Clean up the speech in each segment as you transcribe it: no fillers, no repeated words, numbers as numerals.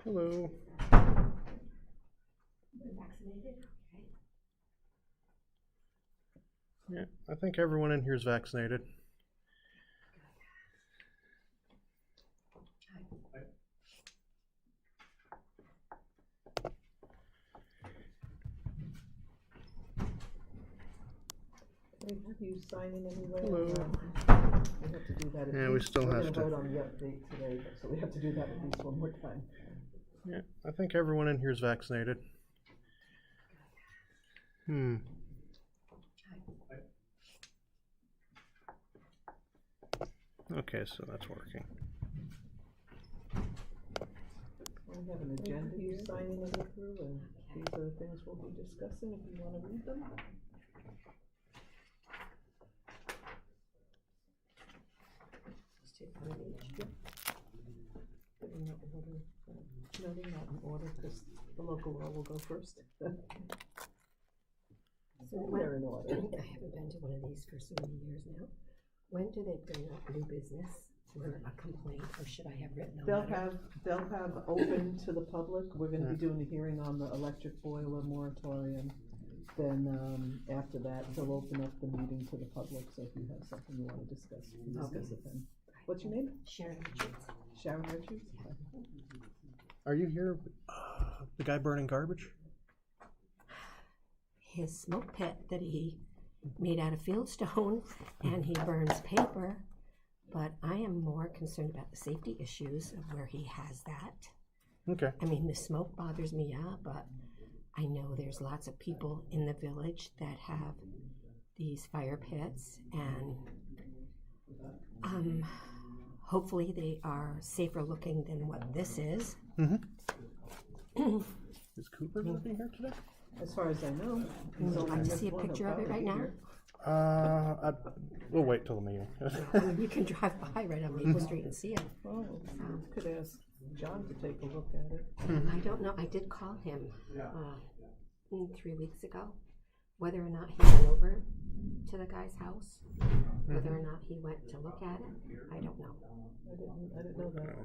Hello. Vaccinated? Okay. Yeah, I think everyone in here is vaccinated. We have you sign in anyway. Hello. We have to do that at Yeah, we least. still We're have gonna to. vote on the update today, so we have to do that at least one more time. Yeah, I think everyone in here is vaccinated. Okay, so that's working. We have an agenda you sign in and go through, and these are the things we'll be discussing if you wanna read them. Let's take one of each. Putting that in order, no, they're not in order, because the local law will go first. So They're in order. I haven't been to one of these for so many years now. When do they bring up new business or a complaint, or should I have written a letter? They'll have open to the public, we're gonna be doing a hearing on the electric boiler moratorium. Then, after that, they'll open up the meeting to the public, so if you have something you wanna discuss, you can discuss it then. What's your name? Sharon Richards. Sharon Richards? Are you here, the guy burning garbage? His smoke pit that he made out of fieldstone, and he burns paper, but I am more concerned about the safety issues of where he has that. Okay. I mean, the smoke bothers me, yeah, but I know there's lots of people in the village that have these fire pits, and hopefully they are safer looking than what this is. Is Cooper gonna be here today? As far as I know. Would you like to see a picture of it right now? We'll wait till the meeting. I mean, you can drive by right on Maple Street and see it. Oh, could ask John to take a look at it. I don't know, I did call him 3 weeks ago, whether or not he went over to the guy's house, whether or not he went to look at it, I don't know. I didn't know that.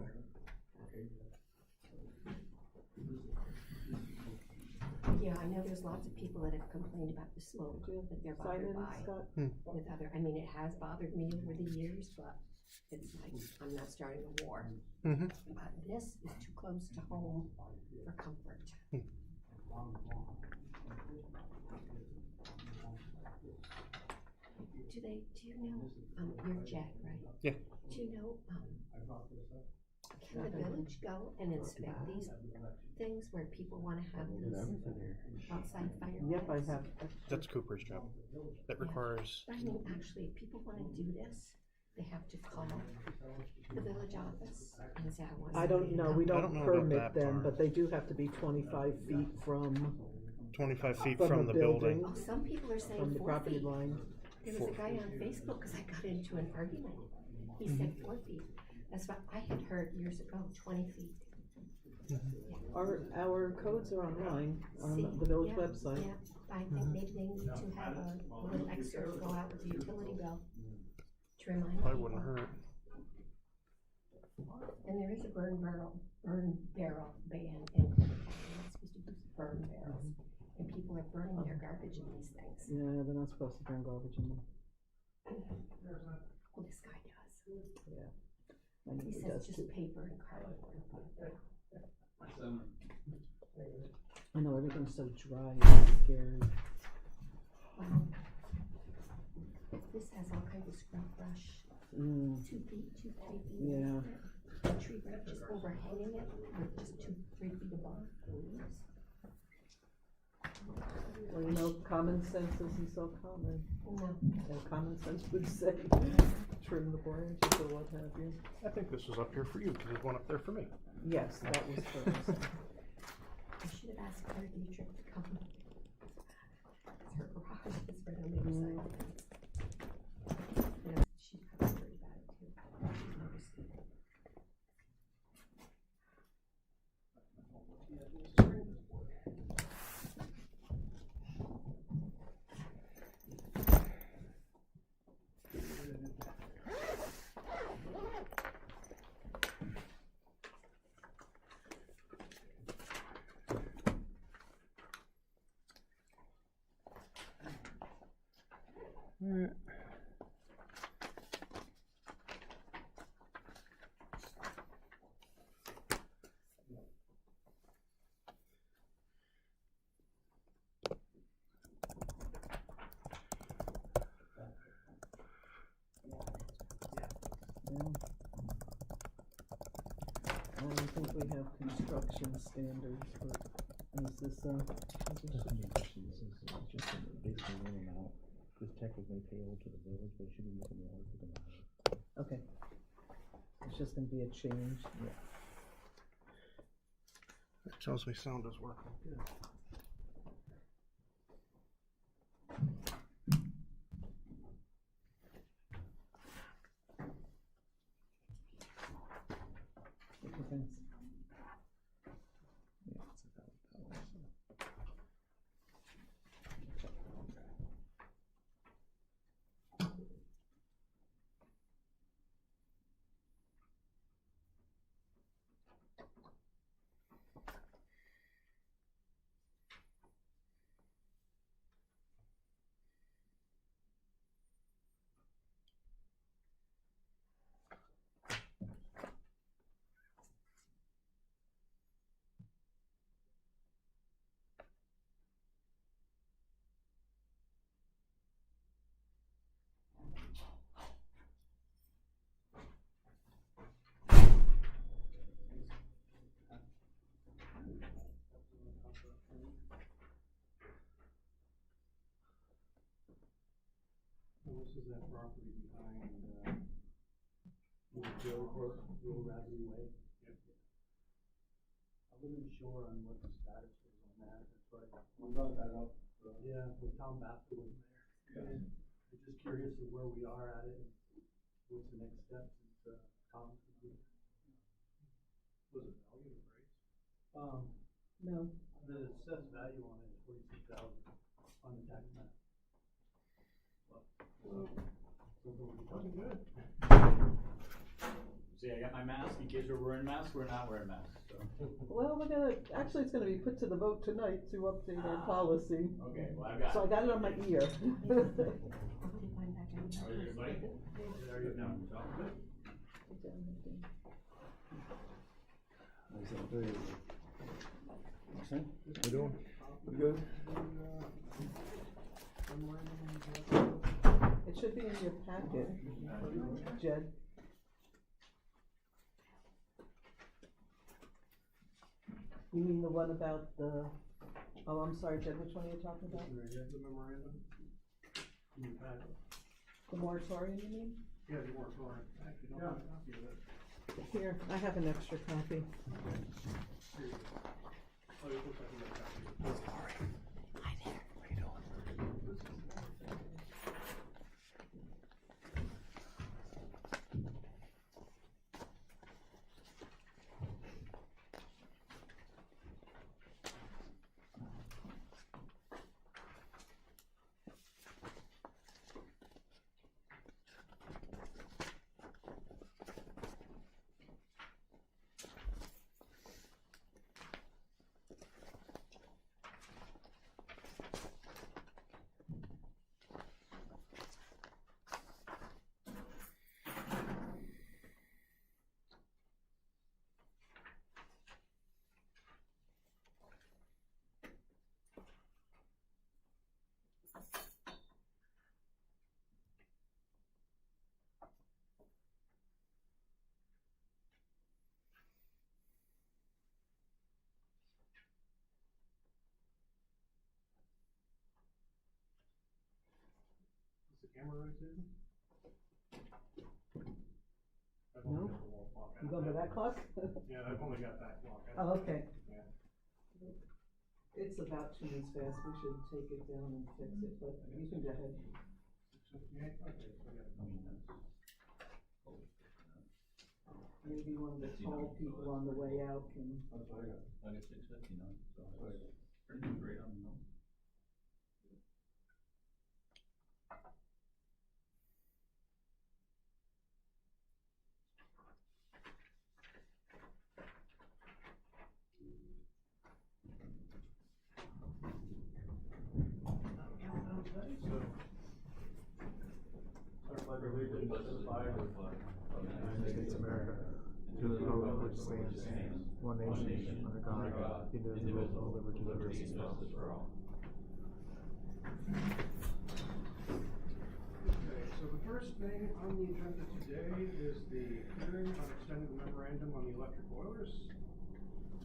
Yeah, I know there's lots of people that have complained about the smoke that they're Sign bothered in, by Scott? with other, I mean, it has bothered me over the years, but it's like, I'm not starting a war. But this is too close to home for comfort. Do you know, you're Jack, right? Yeah. Do you know, can the village go and inspect these things where people wanna have these outside fire pits? Yep, I have. That's Cooper's job. That requires. But I mean, actually, if people wanna do this, they have to call the village office and say, I want. I don't know, we I don't don't know about permit that them, part. but they do have to be 25 feet from 25 feet From from the the building. Oh, some people are saying the 4 property feet. line. There was a guy on Facebook, cause I got into an argument. He said 4 feet. That's what I had heard years ago, 20 feet. Our codes are online on See, the village yeah, website. Yeah, I think maybe they need to have a little extra go out with the utility bill to remind Probably people. wouldn't hurt. And there is a burn barrel ban in Clinton County. You're not supposed to use burn barrels, and people are burning their garbage in these things. Yeah, they're not supposed to burn garbage in them. Well, this guy does. Yeah. I know He he says does just too. paper and cardboard. I know, everything's so dry and scary. This has all kinds of scrub brush, 2 feet, 3 feet. Yeah. A tree branch is overhanging it, or just 2, 3 feet above the leaves. Well, you know, common sense isn't so common. No. And common sense would say, trim the branches or what have you. I think this was up here for you because there's one up there for me. Yes, that was first. I should have asked Claire Dietrich to come. Her garage is right on the other side. Yeah, she's probably worried about it too. She's noticed it. Alright. Yeah. I don't think we have construction standards, but is this, This is the question. This is just basically in and out. This check was made payable to the village, but it should be making the order to the matter. okay. It's just gonna be a change. That tells me sound is working good. Okay, thanks. Yeah, it's a valid power, so. This is that property behind, the old Radley Way. I wasn't sure on what the status was on that, that's why I brought that up. Yeah, with Tom Bassett was there. I'm just curious of where we are at it, and what's the next step since, Tom. Was it value or price? No, The assessed value on it is 46,000 on the tax map. Looking good. See, I got my mask, in case we're wearing masks, we're not wearing masks, so. well, actually, it's gonna be put to the vote tonight to update our policy. Okay, well, I've got. So I got it on my ear. How are you, buddy? There you go. We doing? We good? It should be in your packet, Jed. You mean the one about the, oh, I'm sorry, Jed, which one are you talking about? The memorandum? In your packet. The moratorium, you mean? Yeah, the moratorium. Actually, don't have a copy of it. Here, I have an extra copy. Here you go. Oh, you looks like you got a copy. Camera right there? No? You going by that clock? Yeah, I've only got that clock. Oh, okay. Yeah. It's about 2 minutes fast, we should take it down and fix it, but you can go ahead. 6:58, okay, so I got a couple minutes. Maybe one of the tall people on the way out can. I got 6:59, so I was pretty great on the number. allegiance to the flag of the United States of America, to the republic which stands, one nation, under God, indivisible, with liberty and justice for all. Okay, so the first thing on the agenda today is the hearing on extending the memorandum on the electric boilers.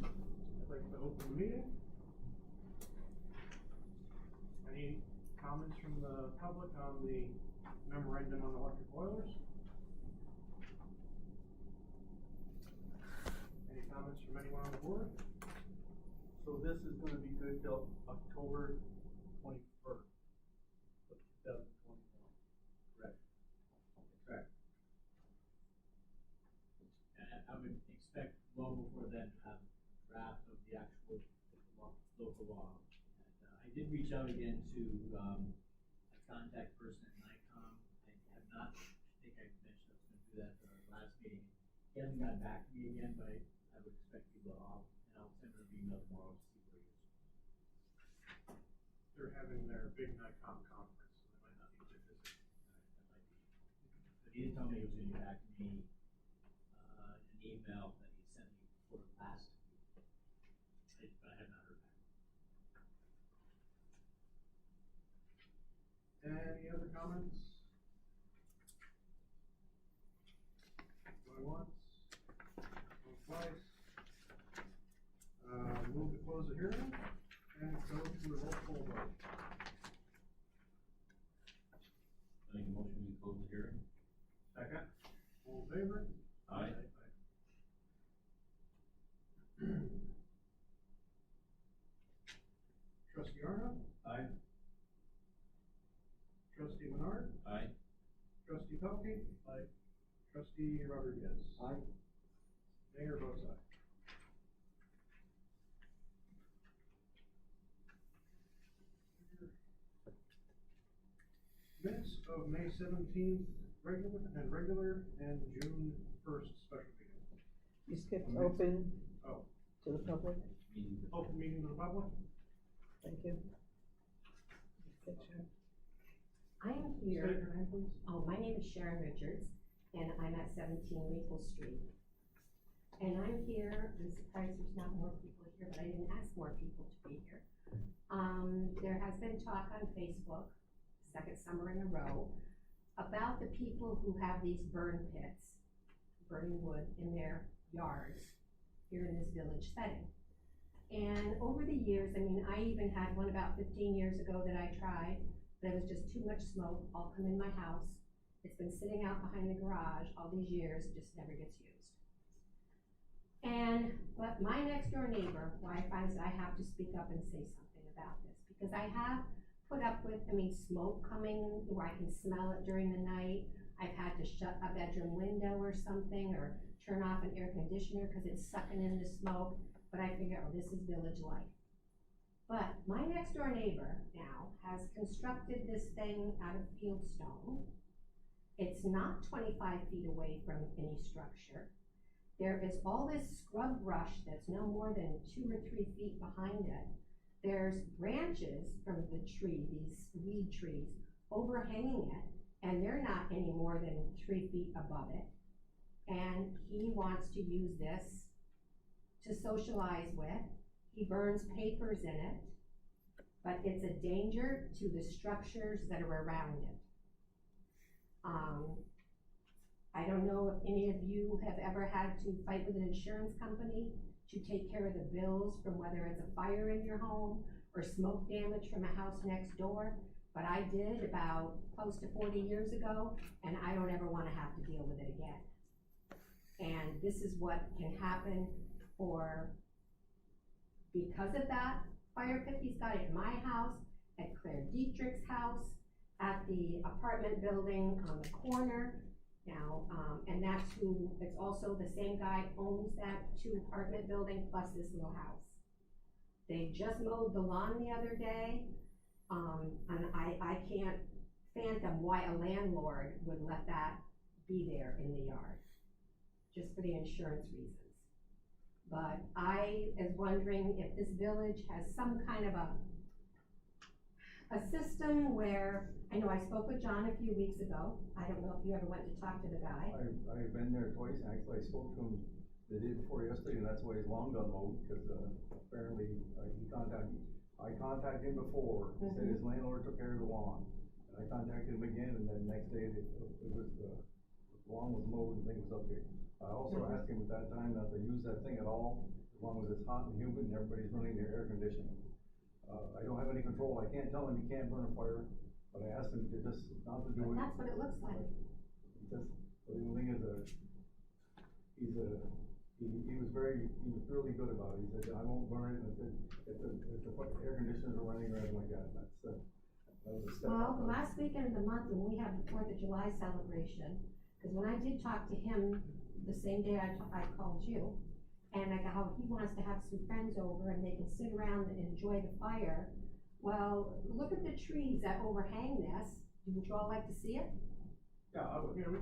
I'd like to open the meeting. Any comments from the public on the memorandum on electric boilers? Any comments from anyone on the board? So this is gonna be good till October 21st of 2021, correct? Correct. And I would expect long before then to have draft of the actual local law. And, I did reach out again to, a contact person at NICOM. I have not, I think I mentioned I was gonna do that at our last meeting. He hasn't gotten back to me again, but I would expect he will. I'll send him an email tomorrow to see where he is. They're having their big NICOM conference, so they might not need to visit. That might be. But he did tell me he was gonna get back to me, an email that he sent me before last week. But I have not heard back. Any other comments? Going once, going twice. Move to close the hearing and go to a roll call vote. I make a motion to close the hearing. Second. All in favor? Aye. Trustee Arno? Aye. Trustee Menard? Aye. Trustee Pelkey? Aye. Trustee Rodriguez? Aye. Mayor votes aye. Minutes of May 17th, regular, and June 1st, special meeting. You skipped open Oh, to the public, open meeting to the public? thank you. Picture. I am State here, your name, please. oh, my name is Sharon Richards, and I'm at 17 Maple Street. And I'm here, I'm surprised there's not more people here, but I didn't ask more people to be here. There has been talk on Facebook, second summer in a row, about the people who have these burn pits, burning wood in their yards here in this village setting. And over the years, I mean, I even had one about 15 years ago that I tried, but it was just too much smoke, all come in my house. It's been sitting out behind the garage all these years, just never gets used. But my next door neighbor, who I find that I have to speak up and say something about this, because I have put up with, smoke coming where I can smell it during the night. I've had to shut a bedroom window or something, or turn off an air conditioner because it's sucking in the smoke, but I figure, oh, this is village life. But my next door neighbor now has constructed this thing out of fieldstone. It's not 25 feet away from any structure. There is all this scrub brush that's no more than 2 or 3 feet behind it. There's branches from the tree, these weed trees, overhanging it, and they're not any more than 3 feet above it. And he wants to use this to socialize with. He burns papers in it, but it's a danger to the structures that are around it. I don't know if any of you have ever had to fight with an insurance company to take care of the bills from whether it's a fire in your home or smoke damage from a house next door, but I did about close to 40 years ago, and I don't ever want to have to deal with it again. And this is what can happen because of that fire pit. He's got it in my house, at Claire Dietrich's house, at the apartment building on the corner. Now, and it's also the same guy owns that 2 apartment building plus this little house. They just mowed the lawn the other day, and I can't fathom why a landlord would let that be there in the yard, just for the insurance reasons. But I was wondering if this village has some kind of a system where, I know I spoke with John a few weeks ago, I don't know if you ever went to talk to the guy. I've been there twice, and actually I spoke to him the day before yesterday, and that's why his lawn got mowed, because, apparently, I contacted him before, he said his landlord took care of the lawn. And I contacted him again, and then next day, the lawn was mowed and things was up there. I also asked him at that time not to use that thing at all, as long as it's hot and humid and everybody's running their air conditioning. I don't have any control, I can't tell him he can't burn a fire, but I asked him to just not to do But it. that's what it looks like. Just, but the thing is, he was really good about it. He said, I won't burn it if the air conditioners are running or anything like that. That was a step Well, up. the last weekend of the month when we had the 4th of July celebration, because when I did talk to him the same day I called you, and I got how he wants to have some friends over and they can sit around and enjoy the fire. Well, look at the trees that overhang this. Would you all like to see it? Yeah, we can.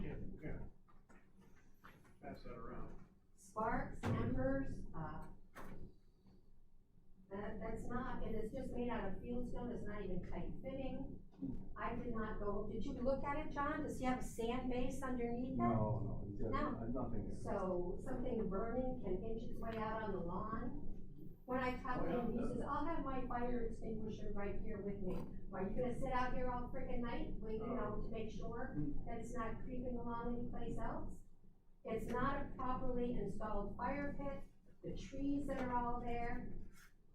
Pass that around. Sparks, embers, that's not, and it's just made out of fieldstone, it's not even tight fitting. I did not go, did you look at it, John? Does he have a sand base underneath it? No, he said, No. nothing there. So something burning can inch its way out on the lawn. When I talked to him, he says, I'll have my fire extinguisher right here with me. Are you gonna sit out here all frickin' night, waiting, to make sure that it's not creeping along anyplace else? It's not a properly installed fire pit, the trees that are all there.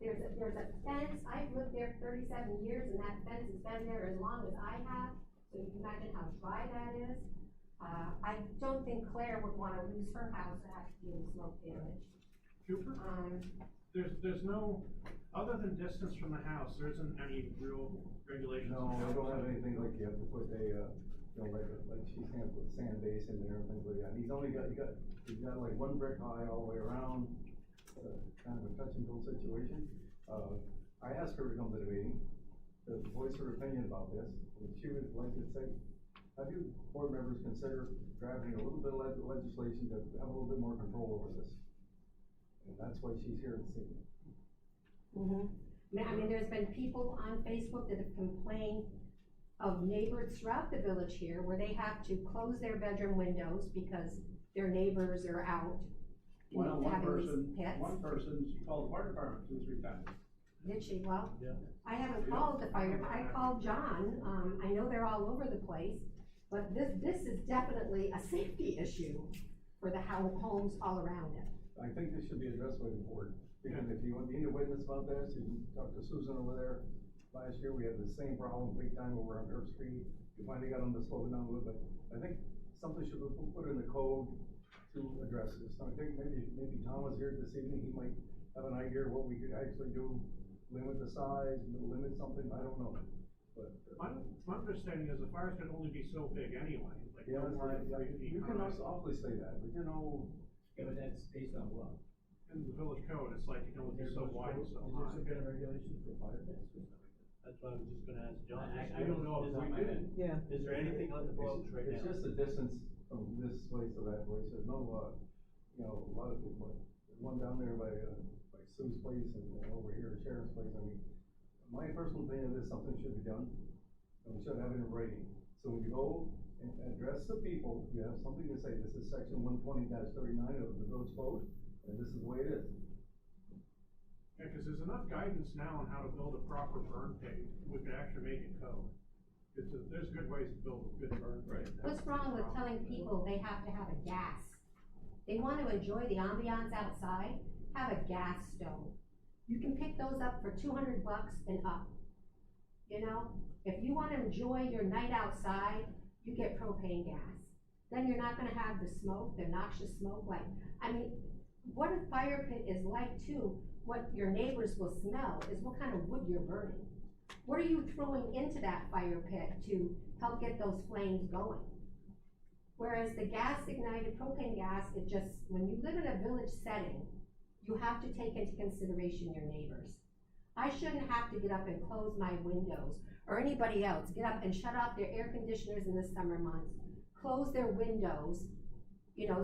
There's a fence, I've lived there 37 years and that fence has been there as long as I have, so you can imagine how dry that is. I don't think Claire would wanna lose her house or have to deal with smoke damage. Cooper? There's no, other than distance from the house, there isn't any real regulations. No, I don't have anything like you have to put like she's gonna put sand base in there and things like that. And he's got like one brick high all the way around, kind of a touch and go situation. I asked her to come to the meeting, to voice her opinion about this, and she would like to say, have you board members consider drafting a little bit of legislation to have a little bit more control over this? And that's why she's here this evening. I mean, there's been people on Facebook that have complained of neighbors throughout the village here where they have to close their bedroom windows because their neighbors are out. Well, having these pets. one person, she called the fire department 2-3 times. Did she? Well, Yeah. I haven't called the fire, I called John, I know they're all over the place, but this is definitely a safety issue for the homes all around it. I think this should be addressed by the board, because if you need a witness about this, you can talk to Susan over there. Last year, we had the same problem big time over on Herb Street, we finally got them to slow it down a little bit. I think something should be put in the code to address this. I think maybe Tom was here this evening, he might have an idea of what we could actually do, limit the size, limit something, I don't know. But My understanding is the fires can only be so big anyway, like. yeah, no more than 3 feet you can high. awfully say that, but you know, Yeah, but that's based on what? In the village code, it's like you can only be so wide and so Is there high. some kind of regulations for fire pits or something like that? That's what I was just gonna ask John. I don't know if Is we there- did. Yeah, Is there anything on the books right now? it's just the distance from this place to that place, there's no, a lot of people, there's one down there by Sue's place and over here, Sheriff's place, I mean, my personal opinion is something should be done, and we should have it in writing. So when you go and address the people, you have something to say, this is section 120-39 of the village code, and this is the way it is. Yeah, cause there's enough guidance now on how to build a proper burn pit, we could actually make it code. There's good ways to build a good burn pit. What's wrong with telling people they have to have a gas? They want to enjoy the ambiance outside, have a gas stove. You can pick those up for $200 and up. If you want to enjoy your night outside, you get propane gas. Then you're not gonna have the smoke, the noxious smoke, what a fire pit is like too, what your neighbors will smell is what kind of wood you're burning. What are you throwing into that fire pit to help get those flames going? Whereas the gas ignited propane gas, when you live in a village setting, you have to take into consideration your neighbors. I shouldn't have to get up and close my windows, or anybody else, get up and shut off their air conditioners in the summer months, close their windows,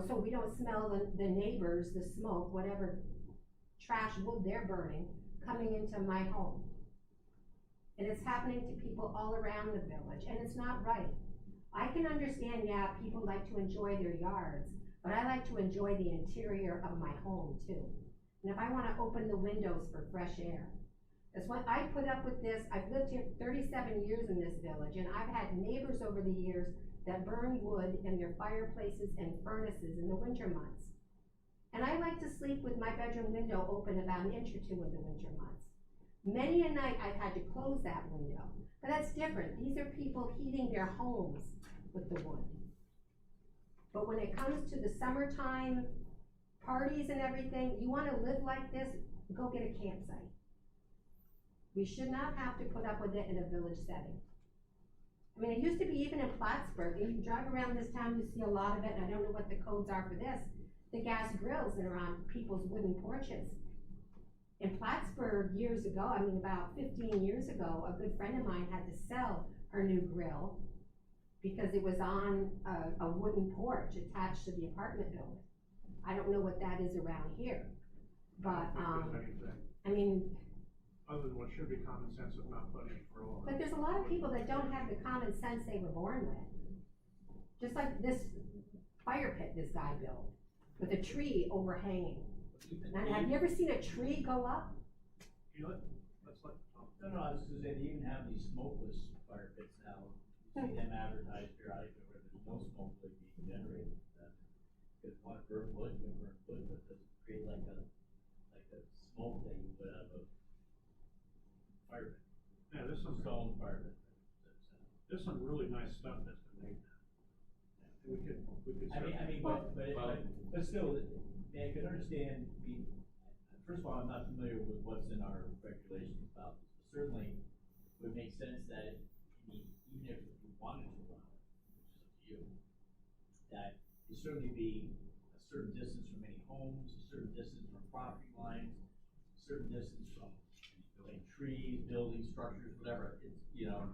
so we don't smell the neighbors, the smoke, whatever trash wood they're burning, coming into my home. And it's happening to people all around the village, and it's not right. I can understand, yeah, people like to enjoy their yards, but I like to enjoy the interior of my home too. And if I wanna open the windows for fresh air. That's why I put up with this. I've lived here 37 years in this village, and I've had neighbors over the years that burn wood in their fireplaces and furnaces in the winter months. And I like to sleep with my bedroom window open about an inch or two in the winter months. Many a night I've had to close that window, but that's different. These are people heating their homes with the wood. But when it comes to the summertime parties and everything, you wanna live like this, go get a campsite. We should not have to put up with it in a village setting. I mean, it used to be even in Plattsburgh, and you drive around this town, you see a lot of it, and I don't know what the codes are for this, the gas grills that are on people's wooden porches. In Plattsburgh years ago, I mean about 15 years ago, a good friend of mine had to sell her new grill because it was on a wooden porch attached to the apartment building. I don't know what that is around here, but, I don't think there's anything, I mean, other than what should be common sense of not putting it for all. but there's a lot of people that don't have the common sense they were born with. Just like this fire pit this guy built, with a tree overhanging. Now, have you ever seen a tree go up? You know, let's let, No, I was gonna say, they even have these smokeless fire pits now. You see them advertised periodically where there's no smoke like being generated. If you want to burn wood, you can burn wood, but it doesn't create like a smoke that you put out of a fire pit. yeah, there's some, Stone fire pit. there's some really nice stuff that's been made now. We could I mean, but still, man, I can understand, I mean, first of all, I'm not familiar with what's in our regulations about this, but certainly it would make sense that, I mean, even if you wanted to allow it, which is up to you, that it certainly be a certain distance from any homes, a certain distance from property lines, a certain distance from, trees, buildings, structures, whatever, it's, you know,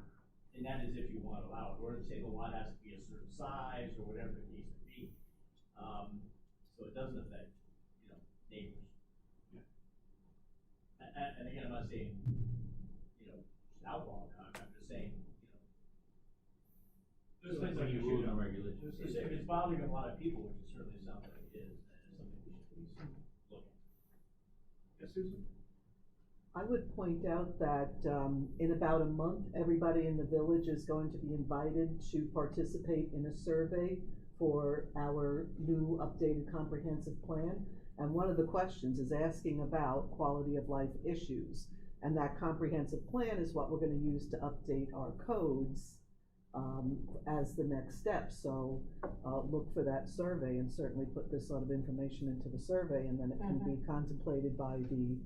and that is if you want to allow it, or to say the lot has to be a certain size, or whatever the case may be. So it doesn't affect, you know, neighbors. Yeah. And again, I'm not saying, you know, outlaw, I'm just saying, you know. There's Like things like you you rules and should- regulations. If it's bothering a lot of people, which it certainly sounds like it is, then it's something we should at least look at. Yes, Susan? I would point out that, in about a month, everybody in the village is going to be invited to participate in a survey for our new updated comprehensive plan. And one of the questions is asking about quality of life issues. And that comprehensive plan is what we're gonna use to update our codes, as the next step. So, look for that survey and certainly put this sort of information into the survey, and then it can be contemplated by the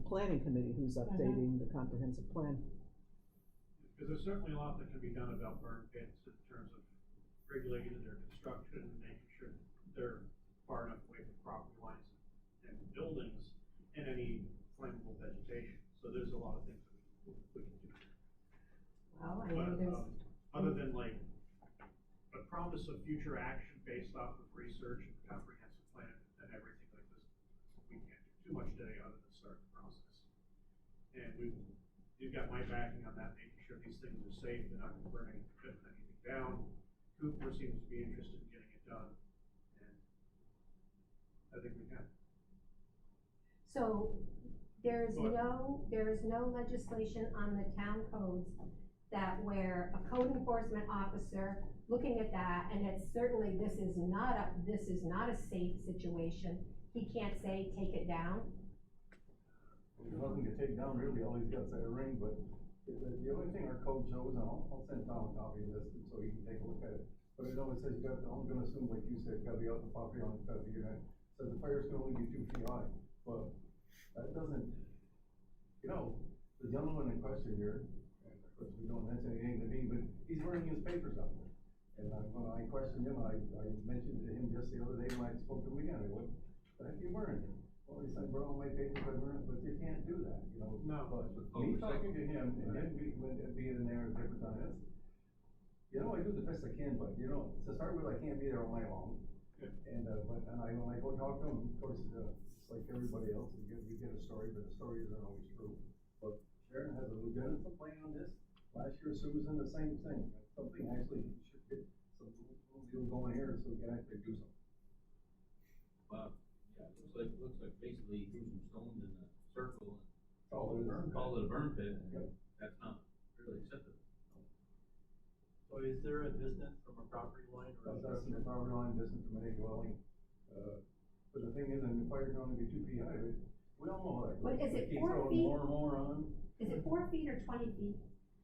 planning committee who's updating the comprehensive plan. Because there's certainly a lot that can be done about burn pits in terms of regulating their construction, and making sure they're far enough away from property lines and buildings and any flammable vegetation. So there's a lot of things that we can do. Well, I know But, there's, other than like a promise of future action based off of research and comprehensive plan and everything like this, we can't do too much today other than start the process. And you've got my backing on that, making sure these things are safe, they're not burning anything down. Cooper seems to be interested in getting it done, and I think we can. so there is no legislation on the town codes that where a code enforcement officer looking at that, and it's certainly, this is not a safe situation, he can't say, take it down. There's nothing to take down really, all he's got is a ring, but the only thing our code shows, and I'll send Tom a copy of this so he can take a look at it. But I know it says you got, I'm gonna assume like you said, gotta be out the property line, it's gotta be unit, so the fires can only be 2 feet high, but that doesn't, you know, the gentleman in question here, and of course we don't mention anything to me, but he's wearing his papers out there. And when I questioned him, I mentioned to him just the other day when I spoke to him again, I went, what are you wearing? Well, he said, bro, my papers are wearing, but you can't do that, you know? No. But me talking to him, and him being in there at different times, you know, I do the best I can, but you know, to start with, I can't be there all night long. Yeah. And, when I go talk to him, of course, it's like everybody else, you get a story, but the story isn't always true. But Sharon has a legitimate complaint on this. Last year Sue was in the same thing. Something actually should get some little deal going here so we can actually do something. Wow, yeah, it looks like basically threw some stones in a circle and Call it a burn pit. called it a burn pit, and Yep. that's not really acceptable. So is there a distance from a property line or? That's the property line distance from any dwelling. But the thing is, and the fire's only be 2 feet high, but we all know how that goes. What, is They it keep 4 throwing feet? more and more on. Is it 4 feet or 20 feet,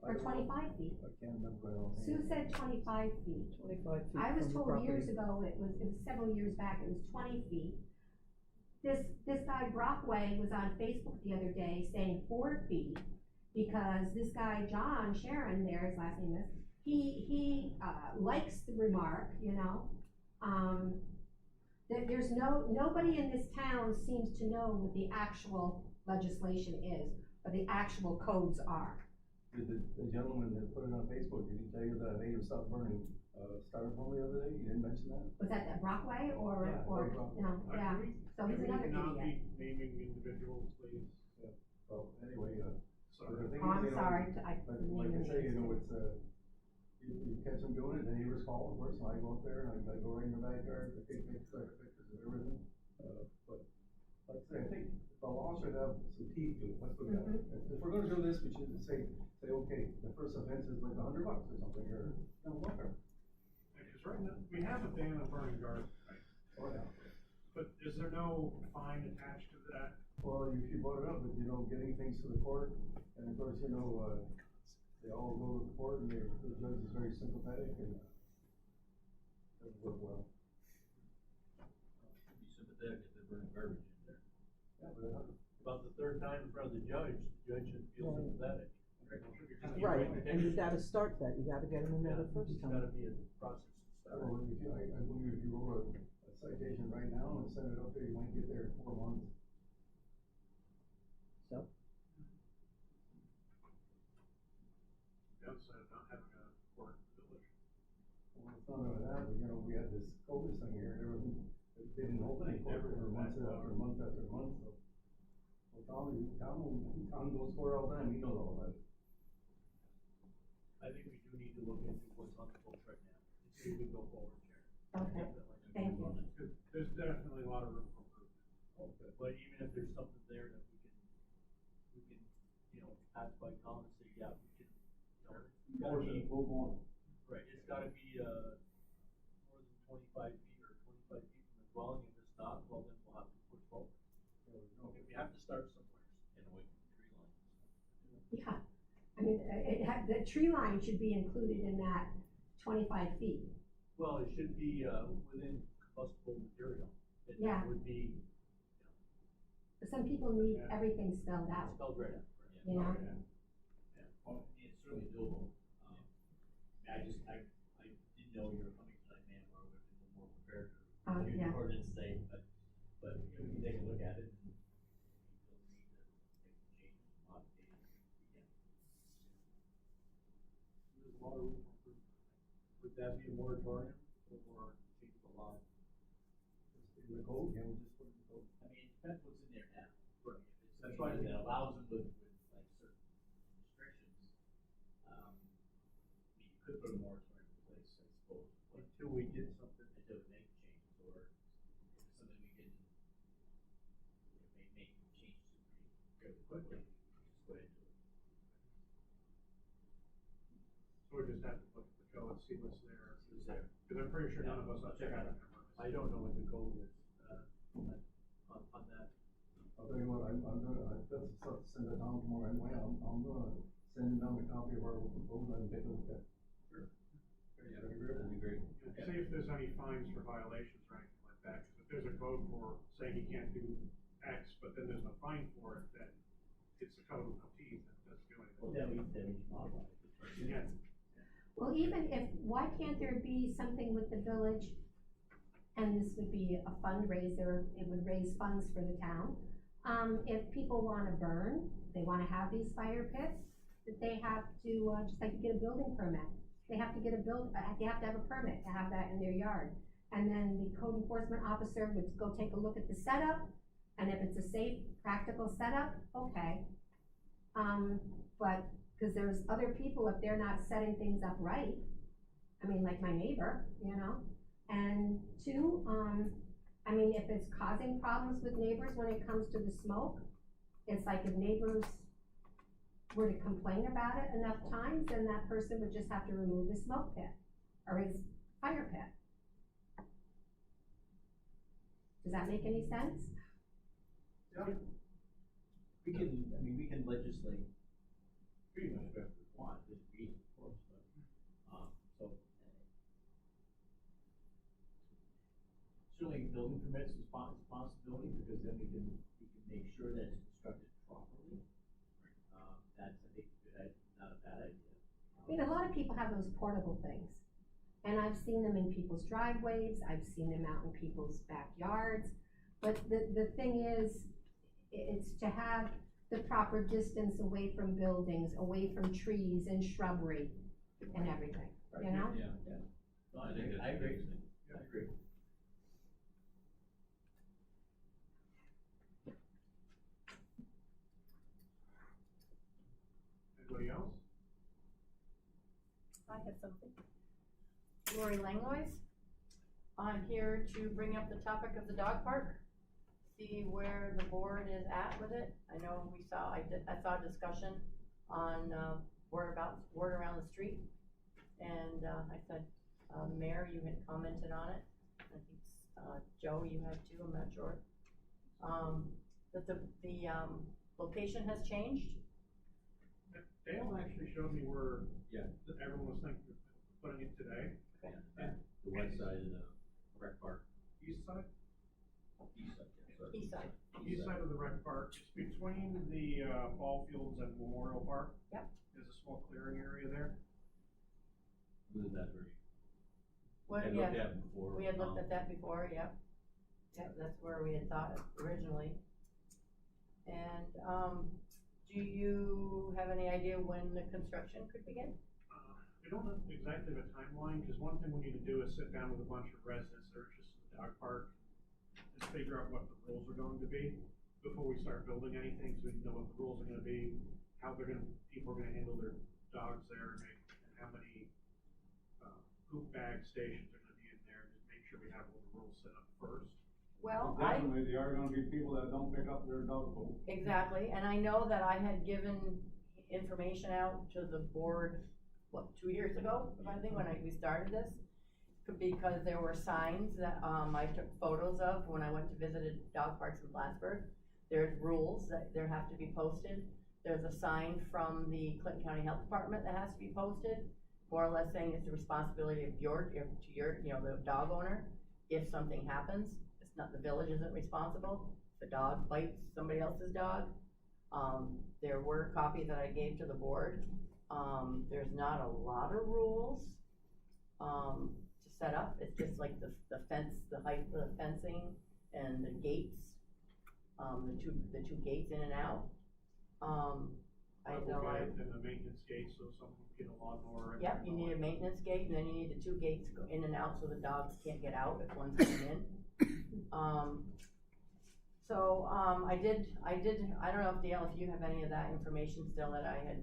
I or don't know. 25 feet? I can't remember. I don't think. Sue said 25 feet. 25 feet I was from the told years property. ago, it was several years back, it was 20 feet. This guy Brockway was on Facebook the other day saying 4 feet, because this guy John Sharon there, his last name is, he likes the remark, you know. There's nobody in this town seems to know what the actual legislation is, or the actual codes are. Did the gentleman that put it on Facebook, did he tell you that I made him stop burning, styrofoam the other day? You didn't mention that? Was that Brockway or, Yeah, or, Brockway. no, yeah, so he's another We cannot idiot. be naming individuals, please. Well, anyway, Sorry. the thing Oh, is, I'm you know, sorry, I like didn't I mean to say, you know, name it's, you catch them doing it, the neighbors call, of course, and I go up there and I go right in the backyard, I take pictures of everything. But, like I say, I think the law should have some teeth to it, let's put it that way. If we're gonna do this, we should say, okay, the first offense is like $100 or something, or, whatever. Because right now, we have a ban on burning garbage, right? Oh, yeah. But is there no fine attached to that? Well, if you brought it up, but you know, getting things to the court, and of course, you know, they all go to the court and the judge is very sympathetic and doesn't work well. Be sympathetic if they're burning garbage in there. Yeah, but About the third time in front of the judge should feel Right. sympathetic. Right, and you gotta start that, you gotta get them in there the first It's time. gotta be a process to start. well, if you, I believe if you wrote a citation right now and send it up there, you might get there in 4 months. So, Downside of not having a court in the village. Well, it's not only that, but you know, we had this COVID thing here, and everything, they didn't open any court for months after month after month, so. Well, Tom goes for it all the time, he knows all about it. I think we do need to look into what's on the books right now, and see if we go forward, Chair. Okay, thank you. There's definitely a lot of room for improvement. Okay, but even if there's something there that we can, you know, pass by Tom and say, yeah, we can, you know, it's gotta be, right, it's gotta be, more than 25 feet or 25 feet from the dwelling, if it's not, well, then we'll have to push forward. Okay, we have to start somewhere. And away from the tree lines. Yeah, I mean, the tree line should be included in that 25 feet. Well, it should be, within combustible material. Yeah. It would be, But some people need Yeah. everything spelled out, spelled right out. you know? Well, it's certainly doable. I didn't know you were coming tonight, man, or would have been more prepared to review Yeah. the ordinance today, but you know, we can take a look at it and if you feel the need to make some changes, modifications, we can. There's a lot of room for improvement. Would that be a moratorium or change the law? In the code, can we just put it in the code? I mean, it depends what's in there now. Right. If it's That's something right. that allows them with like certain restrictions, you could put a moratorium in place, I suppose. But Until we get something. until we make changes, or if it's something we can, make changes to pretty quickly, just go ahead and do it. So we just have to look at the code, see what's there. See what's there. Because I'm pretty sure none of us Yeah, have checked out. I don't know what the code is, on that. I'll tell you what, I'm gonna, that's stuff to send it down tomorrow anyway, I'm gonna send down a copy of our proposal and take a look at. Yeah, that'd be great. See if there's any fines for violations or anything like that, because if there's a code for saying he can't do X, but then there's no fine for it, then it's a code with no teeth, and it doesn't do Well, anything. then we modify it. Yeah. Well, even if, why can't there be something with the village? And this would be a fundraiser, it would raise funds for the town. If people wanna burn, they wanna have these fire pits, that they have to, just like you get a building permit. They have to get they have to have a permit to have that in their yard. And then the code enforcement officer would go take a look at the setup, and if it's a safe, practical setup, okay. But, cause there's other people, if they're not setting things up right, I mean, like my neighbor, you know? And two, I mean, if it's causing problems with neighbors when it comes to the smoke, it's like if neighbors were to complain about it enough times, then that person would just have to remove his smoke pit or his fire pit. Does that make any sense? We can, I mean, we can legislate pretty much whatever we want, just read, of course, but, so. Certainly building permits is responsibility, because then we can make sure that it's constructed properly. That's, I think, not a bad idea. I mean, a lot of people have those portable things, and I've seen them in people's driveways, I've seen them out in people's backyards, but the thing is, it's to have the proper distance away from buildings, away from trees and shrubbery and everything, you know? Yeah. No, I think I agree. I agree. Anybody else? I have something. Lori Langlois. I'm here to bring up the topic of the dog park, see where the board is at with it. I know I saw a discussion on, word around the street. And, I said, Mayor, you had commented on it. I think, Joe, you had too, I'm not sure. That the location has changed. Dale actually showed me where Yeah. everyone was thinking of putting it today. Yeah, the west side of the rec park, East side? east side, yeah, sorry. East side. East side of the rec park, it's between the, ball fields and Memorial Park. Yep. There's a small clearing area there. Within that area. What, Had yeah, looked at before. we had looked at that before, yep. Yep, that's where we had thought originally. And, do you have any idea when the construction could begin? We don't know exactly the timeline, because one thing we need to do is sit down with a bunch of residents that are interested in the dog park and figure out what the rules are going to be before we start building anything, so we know what the rules are gonna be, how people are gonna handle their dogs there, and how many, poop bag stations are gonna be in there, just make sure we have all the rules set up first. Well, Definitely, there are gonna be people that don't pick up their dog poop. exactly, and I know that I had given information out to the board, 2 years ago, I think, when we started this? Because there were signs that, I took photos of when I went to visit dog parks in Plattsburgh. There's rules that there have to be posted. There's a sign from the Clinton County Health Department that has to be posted, more or less saying it's the responsibility of the dog owner. If something happens, it's not, the village isn't responsible. If the dog bites somebody else's dog. There were copies that I gave to the board. There's not a lot of rules, to set up. It's just like the fence, the height of the fencing and the gates, the two gates in and out. I know And the maintenance gate, so someone can get a lawnmower. Yep, you need a maintenance gate, and then you need the two gates go in and out so the dogs can't get out if one's coming in. I don't know if Dale, if you have any of that information still that I had.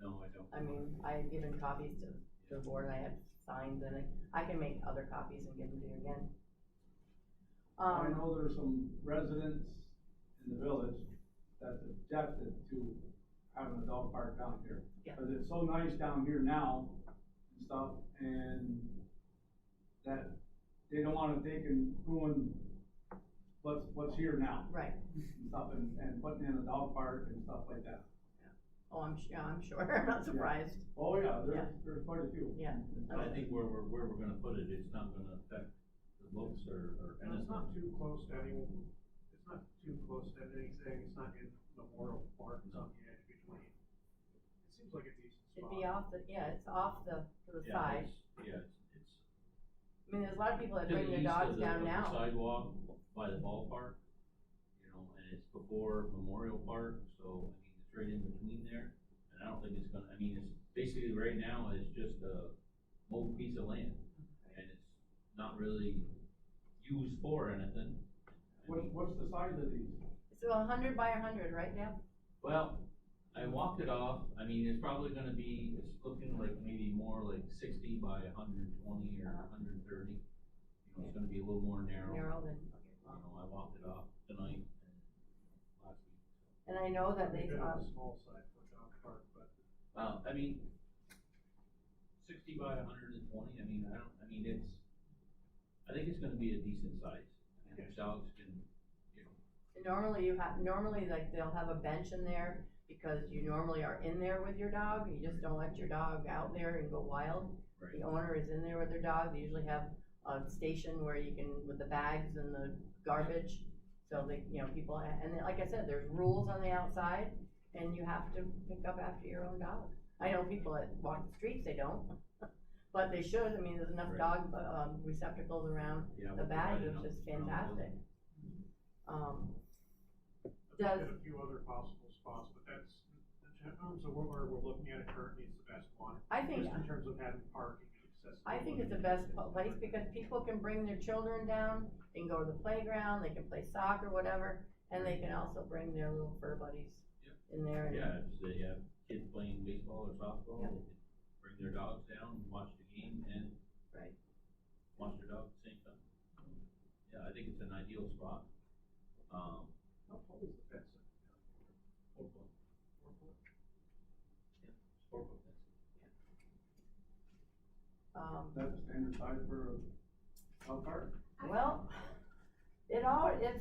No, I don't. I mean, I had given copies to the board, and I had signed, and I can make other copies and give them to you again. I know there's some residents in the village that's objected to having a dog park down here. Yeah. Cause it's so nice down here now and stuff, and that they don't wanna take and ruin what's here now Right. and stuff, and putting in a dog park and stuff like that. Oh, I'm sure, I'm not surprised. Oh, yeah, there's quite a few. Yeah. But I think where we're gonna put it, it's not gonna affect the looks or And it's anything. not too close to anything, it's not in Memorial Park, it's on the edge between. It seems like a decent spot. It'd be it's off to the Yeah, side. it's. I mean, there's a lot of people that To the bring their east dogs of the- down of the now. Sidewalk by the ballpark, and it's before Memorial Park, so, it's right in between there. And I don't think it's gonna, it's basically right now, it's just a mobile piece of land, and it's not really used for anything. What's the size of these? It's 100 by 100 right now. Well, I walked it off, I mean, it's probably gonna be, it's looking like maybe more like 60 by 120 or 130. You know, it's gonna be a little more narrow. Narrow than, You know, I walked it off tonight and last week. and I know that they, We've got a small side for a dog park, but Well, I mean, 60 by 120, I mean, I think it's gonna be a decent size. And the dogs can, you know, normally like they'll have a bench in there because you normally are in there with your dog. You just don't let your dog out there and go wild. right. The owner is in there with their dog. They usually have a station where you can, with the bags and the garbage. So they, you know, people, and like I said, there's rules on the outside and you have to pick up after your own dog. I know people that walk the streets, they don't, but they should. I mean, there's enough Right. dog, receptacles around Yeah, the we're bags, providing which is them around the fantastic. I've Does- got a few other possible spots, but that's, in terms of what we're looking at, it currently is the best one. I think- Just in terms of having parking accessible. I think it's the best place because people can bring their children down, they can go to the playground, they can play soccer, whatever, and they can also bring their little fur buddies Yep. in there. And Yeah, if they have kids playing baseball or softball, Yeah. they can bring their dogs down and watch the game and Right. watch their dog at the same time. Yeah, I think it's an ideal spot. How tall is the fence? 4 foot. Yeah, 4 foot fence. That's standard size for a dog park? Well, it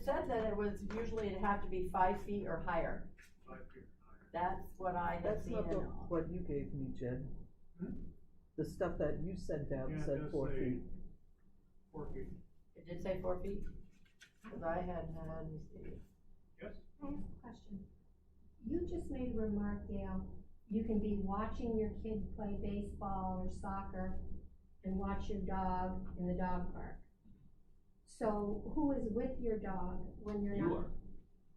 said that it was, usually it'd have to be 5 feet or higher. 5 feet higher. That's what I had That's seen not in. what you gave me, Jed. Hmm? The stuff that you sent out Yeah, it said does 4 say feet. 4 feet, It did say 4 feet? Cause I had, let me see. yes? Can I ask a question? You just made a remark, Gail, you can be watching your kid play baseball or soccer and watch your dog in the dog park. So who is with your dog when you're You not? are.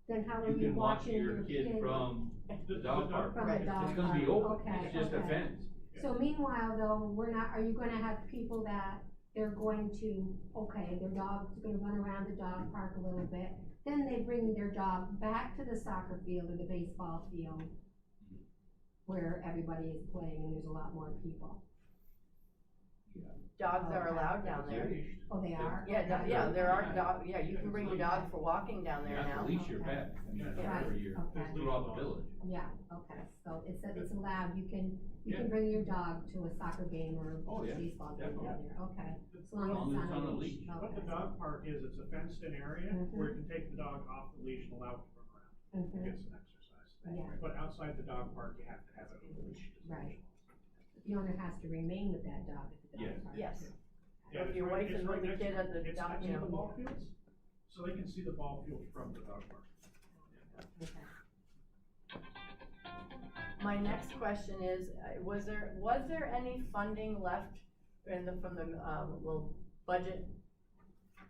Then how are You you can watch watching your kid from the dog park. From the Right. dog It's gonna be park? open, Okay, it's just a okay. fence. So meanwhile though, are you gonna have people that they're going to, okay, their dog's gonna run around the dog park a little bit, then they bring their dog back to the soccer field or the baseball field where everybody is playing and there's a lot more people. Dogs are Okay. allowed down there. Oh, they are? Yeah, Okay. yeah, there are dog, yeah, you can bring your dog for walking down You there have now. to leash your pet, I mean, Yeah. every year, Okay. throughout the village. Yeah, okay, so it's allowed, you can Yeah. bring your dog to a soccer game or Oh, yeah, baseball game down definitely. there, okay. As As long as it's on a leash. What the Okay. dog park is, it's a fenced-in area where you can take the dog off the leash and allow it to run around, Mhm. get some exercise. Yeah. But outside the dog park, you have to have it on the leash. Right. The owner has to remain with that dog at the Yes. dog park. Yes. too. Yeah, If your it's wife right- is it's right with the next kid to- at the it's dog, next you to know. the ball fields, so they can see the ball field from the dog park. Okay. My next question is, was there any funding left from the, little budget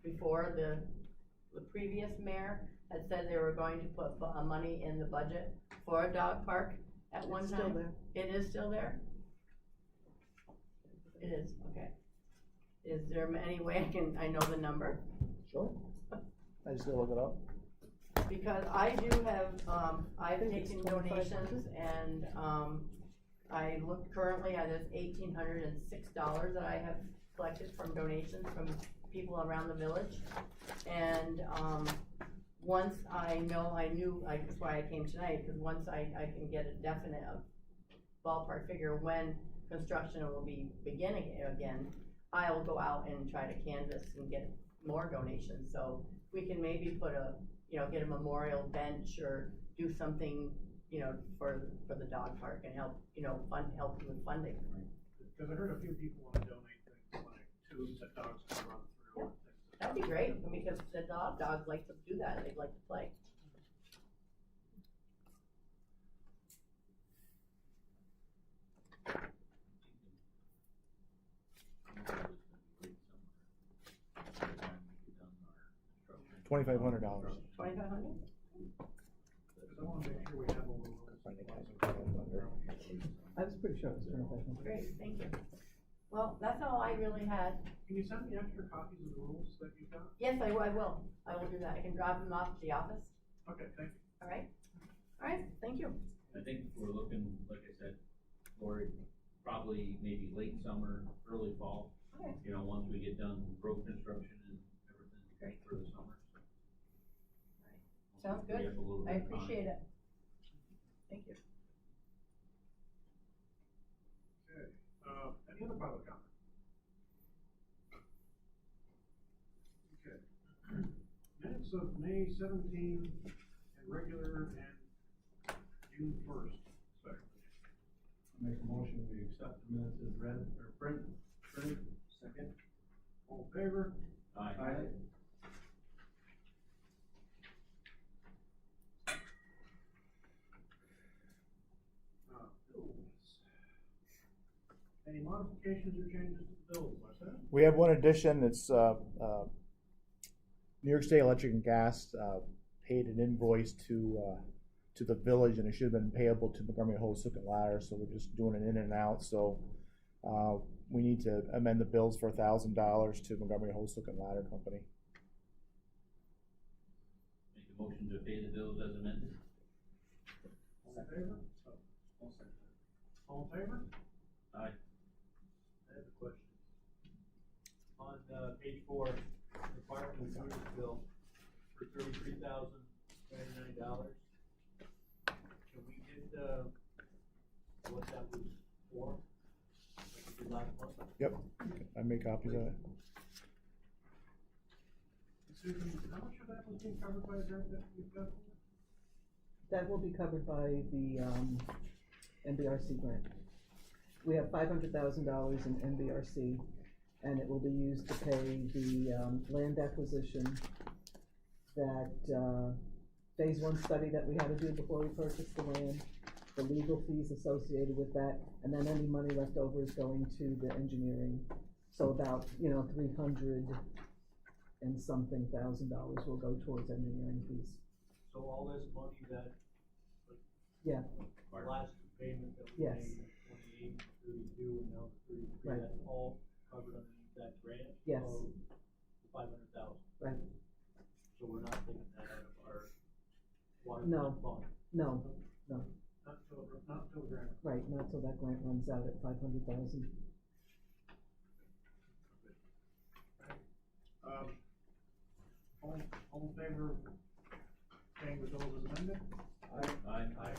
before the previous mayor had said they were going to put money in the budget for a dog park at one It's time? still there. It is still there? It is, okay. Is there any way I know the number? Sure. I just gotta look it up. Because I do have, I've think it's taken 2,500. donations and, I look currently at this $1,806 that I have collected from donations from people around the village. And, once that's why I came tonight, cause once I can get a definite ballpark figure when construction will be beginning again, I will go out and try to canvas and get more donations, so we can maybe get a memorial bench or do something, for the dog park and help you with funding. Cause I heard a few people wanna donate things like tubes that dogs can run through and things. That'd be great, because the dogs like to do that, they'd like to play. $2,500. $2,500? Cause I wanna make sure we have a little. I was pretty sure it was 2,500. Great, thank you. Well, that's all I really had. Can you send me extra copies of the rules that you got? Yes, I will do that, I can drop them off at the office, Okay, thank you. alright, thank you. I think we're looking, like I said, for probably maybe late summer, early fall. Okay. You know, once we get done road construction and everything. Great. For the summer. Sounds We good. have a little I bit of time. appreciate it. Thank you. Okay, any other public comment? Okay. Minutes of May 17 and regular and June 1st, special. Make a motion, we accept the minutes as read, or printed. Second. All in favor? Aye. Bills. Any modifications or changes to the bills, Marcel? We have one addition, it's, New York State Electric and Gas, paid an invoice to the village, and it should have been payable to Montgomery Hose Hook and Ladder, so we're just doing an in and out, so, we need to amend the bills for $1,000 to Montgomery Hose Hook and Ladder Company. Make a motion to pay the bills as amended. All in favor? All in favor? Aye. I have a question. On, page 4, Department of Materials bill for $33,099. Can we get, what that was for? Like we did last month? Yep, I made copies of it. Susan, how much of that was being covered by the grant that we've got? That will be covered by the, NBRC grant. We have $500,000 in NBRC, and it will be used to pay the, land acquisition, that, phase 1 study that we had to do before we purchased the land, the legal fees associated with that, and then any money left over is going to the engineering. So about, $300 and something thousand will go towards engineering fees. So all this money that, like, Yeah, the last payment that we Yes. made, 28, 32, and now the 33, Right. that's all covered underneath that grant? Yes. Of the 500,000? right, So we're not taking that out of our water No. fund? no, Not till the grant. right, not till that grant runs out at 500,000. All in favor of paying the bills as amended? Aye.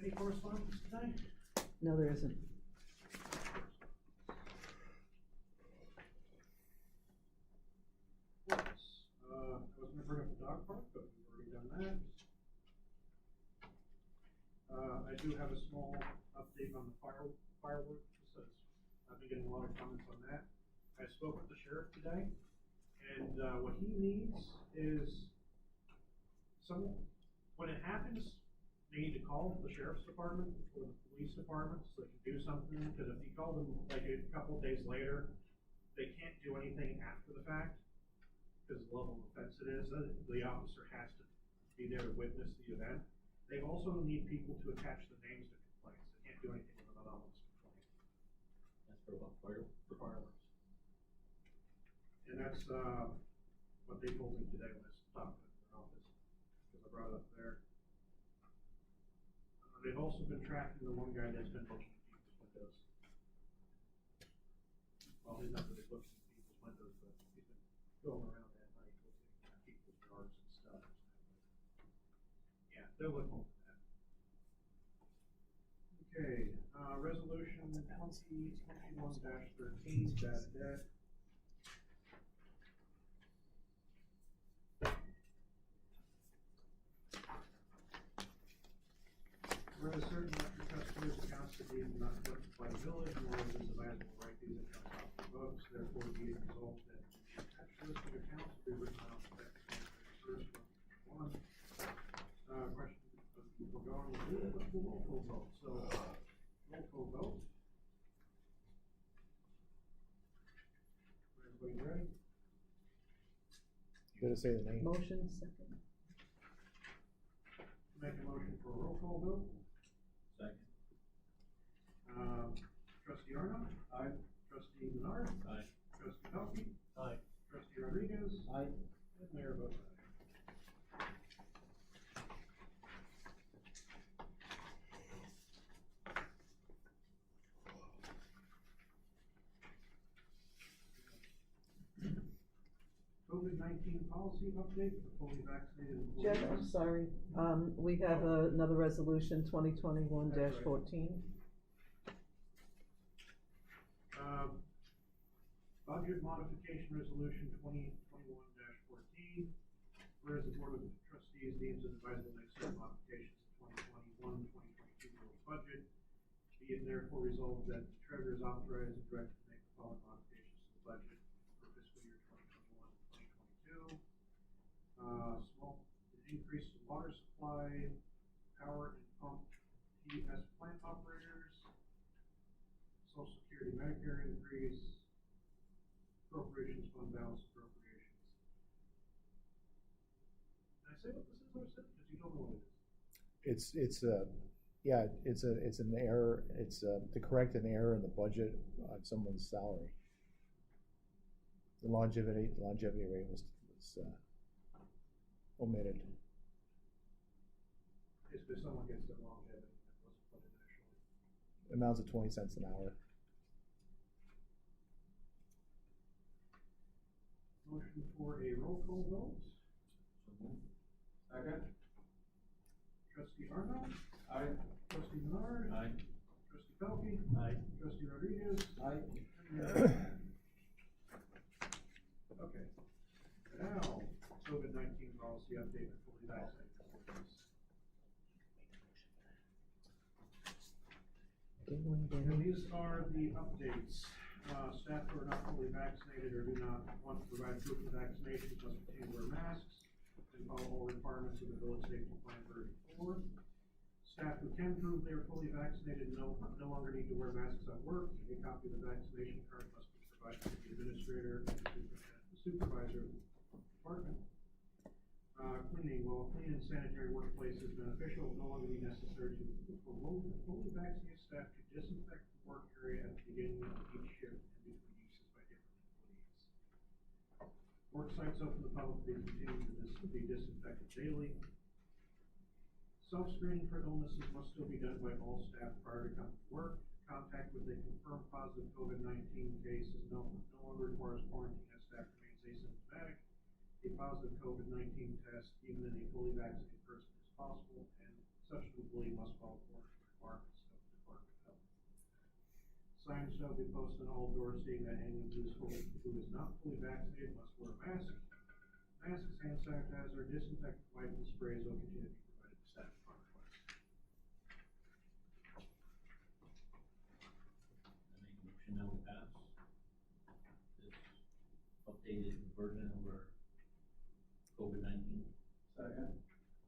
Any correspondence tonight? No, there isn't. I was gonna bring up the dog park, but we've already done that. I do have a small update on the fireworks, since I've been getting a lot of comments on that. I spoke with the sheriff today, and, what he needs is when it happens, they need to call the sheriff's department or the police department so they can do something, because if you call them like a couple of days later, they can't do anything after the fact, because the level of offense it is, the officer has to be there to witness the event. They also need people to attach the names to complaints, they can't do anything with an anonymous complaint. That's for what, For fireworks. And that's, what they told me today when I was talking to their office, because I brought it up there. They've also been tracking the one guy that's been looking at people's windows. Well, he's not really looking at people's windows, but he's been going around at night looking at people's cars and stuff. Yeah, they're looking for that. Okay, resolution 2021-13, bad debt. Whereas certain electric customers' accounts to be not collected by the village, nor is it advisable to write these accounts off the books, therefore be it resolved that the attached list of accounts will be written off effective January 1st, 2021. Question, we're going to do, let's do roll call vote, so, roll call vote. Everybody ready? You gotta say the name. Motion, second. Make a motion for a roll call vote. Second. Trustee Arno? Aye. Trustee Menard? Aye. Trustee Pelkey? Aye. Trustee Rodriguez? COVID-19 policy update for fully vaccinated Jeff, employees. I'm sorry, we have another resolution, 2021-14. Budget modification resolution 2021-14. Whereas the Board of Trustees deems it advisable to make certain modifications to 2021-2022 village budget. Be it therefore resolved that the treasurer is authorized and directed to make the following modifications to the budget for fiscal year 2021-2022. Small increase in water supply, power and pump TS plant operators, Social Security Medicare increase, appropriations fund balance appropriations. Did I say what this is, or because you don't know what it is? It's an error, to correct an error in the budget on someone's salary. The longevity rate was omitted. Basically, someone gets the longevity that wasn't put in initially. Amounts of 20 cents an hour. Motion for a roll call vote. Second? Trustee Arno? Aye. Trustee Menard? Aye. Trustee Pelkey? Aye. Trustee Rodriguez? Aye. Okay. Now, COVID-19 policy update for fully vaccinated employees. And these are the updates. Staff who are not fully vaccinated or do not want to provide proof of vaccination must continue to wear masks and follow all requirements of the village safety plan version 4. Staff who can prove they are fully vaccinated no longer need to wear masks at work. A copy of the vaccination card must be provided to the administrator and supervisor of the department. Cleaning, while a clean and sanitary workplace is beneficial, it will no longer be necessary for fully vaccinated staff to disinfect the work area at the beginning of each shift and between uses by different employees. Work sites open to the public to continue to be disinfected daily. Self-screening for illnesses must still be done by all staff prior to coming to work. Contact with a confirmed positive COVID-19 case is no longer requires quarantine as staff remains asymptomatic. A positive COVID-19 test, even in a fully vaccinated person, is possible, and such an employee must follow quarantine requirements of the Department of Health. Signs shall be posted on all doors stating that anyone who is not fully vaccinated must wear a mask. Masks, hand sanitizer, disinfectant wipes, and sprays will continue to be provided to staff upon request. I make a motion that we pass this updated version of our COVID-19. Second?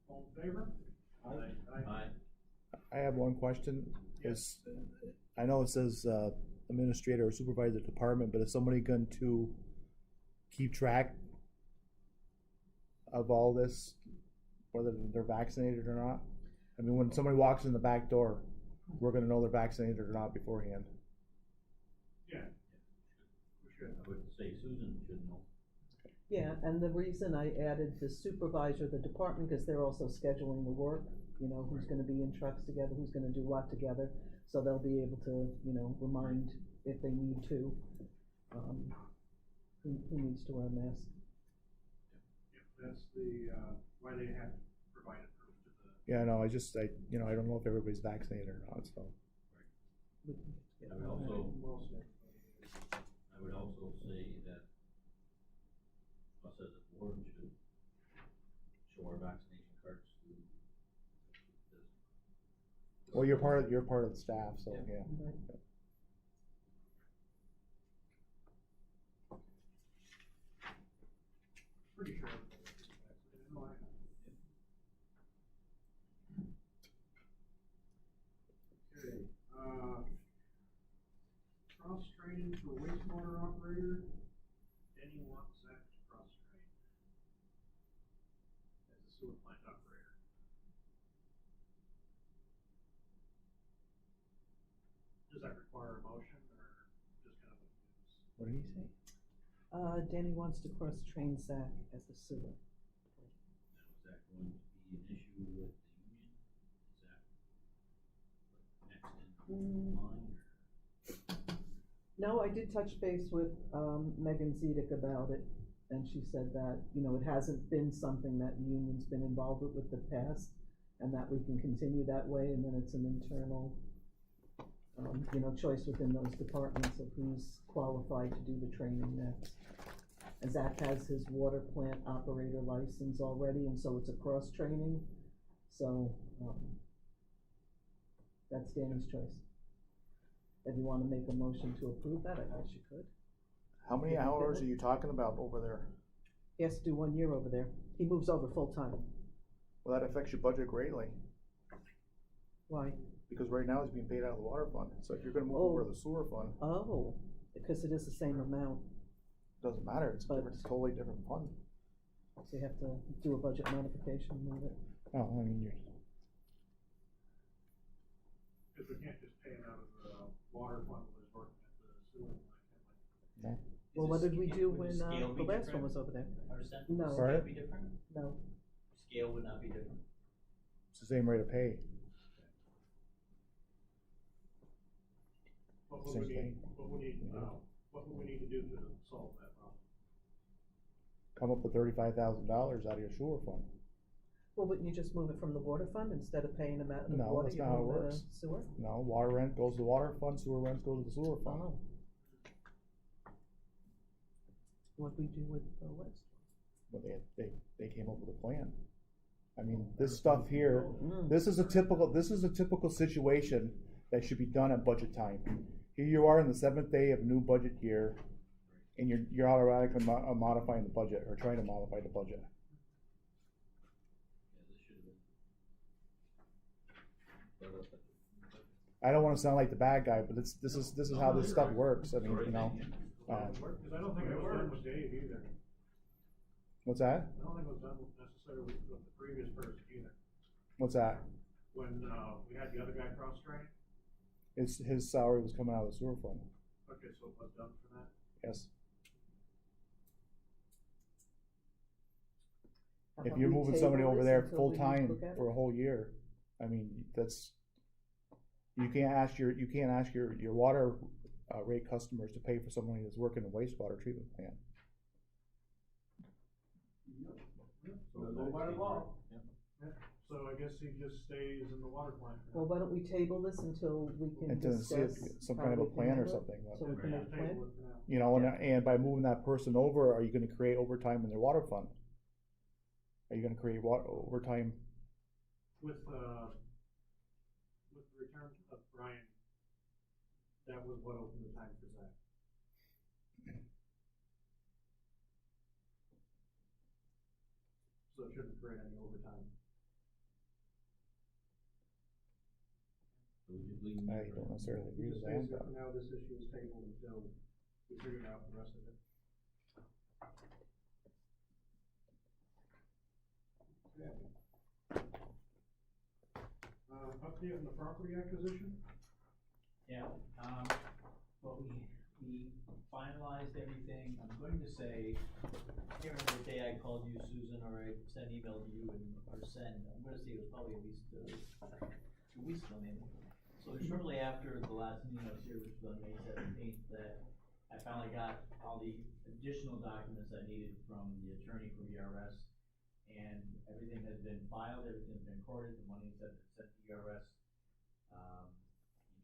All in favor? Aye. I have one question. I know it says administrator or supervisor of the department, but is somebody going to keep track of all this, whether they're vaccinated or not? I mean, when somebody walks in the back door, we're going to know they're vaccinated or not beforehand. Yeah. We should. I would say Susan should know. Yeah, and the reason I added the supervisor of the department, because they're also scheduling the work, you know, who's gonna be in trucks together, who's gonna do what together, so they'll be able to, you know, remind if they need to, who needs to wear a mask. Yep, that's the, why they have provided proof to the. Yeah, no, I don't know if everybody's vaccinated or not, so. I would also say that us as a board should show our vaccination cards to the. Well, you're part of the staff, so, yeah. Right. Pretty sure everybody is vaccinated. No, I have. Okay, cross training for wastewater operator. Denny wants Zach to cross train as a sewer plant operator. Does that require a motion or just kind of a news? What did he say? Danny wants to cross-train Zach as the sewer. Now, is that going to be an issue with the union? Is that next in line? No, I did touch base with Megan Zedek about it, and she said that, you know, it hasn't been something that the union's been involved with the past, and that we can continue that way, and then it's an internal, you know, choice within those departments of who's qualified to do the training next. And Zach has his water plant operator license already, and so it's a cross-training, so, that's Danny's choice. If you wanna make a motion to approve that, I guess you could. How many hours are you talking about over there? He has to do 1 year over there. He moves over full-time. Well, that affects your budget greatly, Why? because right now he's being paid out of the water fund, so if you're gonna move Oh. over to the sewer fund, Oh, because it is the same amount, doesn't matter, it's But- different, it's totally different fund. so you have to do a budget modification, move it. No, I mean, you're, Cause we can't just pay it out of the water fund when it's working at the sewer line. no. Well, what did we do when, the last one different? was over there? Percent, No. would Sorry? that be different? No, Scale would not be different. It's the same rate of pay. What would Same we need, thing. what would we need to do to solve that problem? Come up with $35,000 out of your sewer fund. well, wouldn't you just move it from the water fund instead of paying them out of the No, water, that's you not how it move it works. to sewer? No, water rent goes to the water fund, sewer rent goes to the sewer fund. Oh. What'd we do with the West? But they came up with a plan. I mean, this stuff here, Mm. this is a typical situation that should be done at budget time. Here you are in the 7th day of a new budget year, and you're automatically modifying the budget, or trying to modify the budget. Yeah, this should have been. I don't wanna sound like the bad guy, but this is how this stuff works, I mean, you know. Cause I don't think it was done with Dave either. What's that? I don't think it was done necessarily with the previous person either. What's that? When, we had the other guy cross-train, His salary was coming out of the sewer fund, okay, so it was done for that. yes. How If about you're we moving table somebody over this there until we full-time look at for it? a whole year, I mean, you can't ask your water rate customers to pay for somebody that's working in a wastewater treatment plant. So go by the law. Yeah, so I guess he just stays in the water plant. Well, why don't we table this until we can And to see if discuss some how kind of a we can plan or handle it? something, So we can make a plan? Table it for now. you know, and by moving that person over, are you gonna create overtime in their water fund? Are you gonna create overtime? With the return of Brian, that was what opened the time for Zach. So it shouldn't create any overtime. So we just leave them I there. don't necessarily agree with that, but now this issue is tabled until we figure out the rest of it. Update on the property acquisition? Yeah, well, we finalized everything, I'm going to say, I can't remember the day I called you, Susan, or I sent an email to you I'm gonna say it was probably at least, 2 weeks ago maybe. So shortly after the last meeting I was here, which was on May 17th, that I finally got all the additional documents I needed from the attorney from ERS. And everything has been filed, everything's been recorded, the money's been sent to ERS.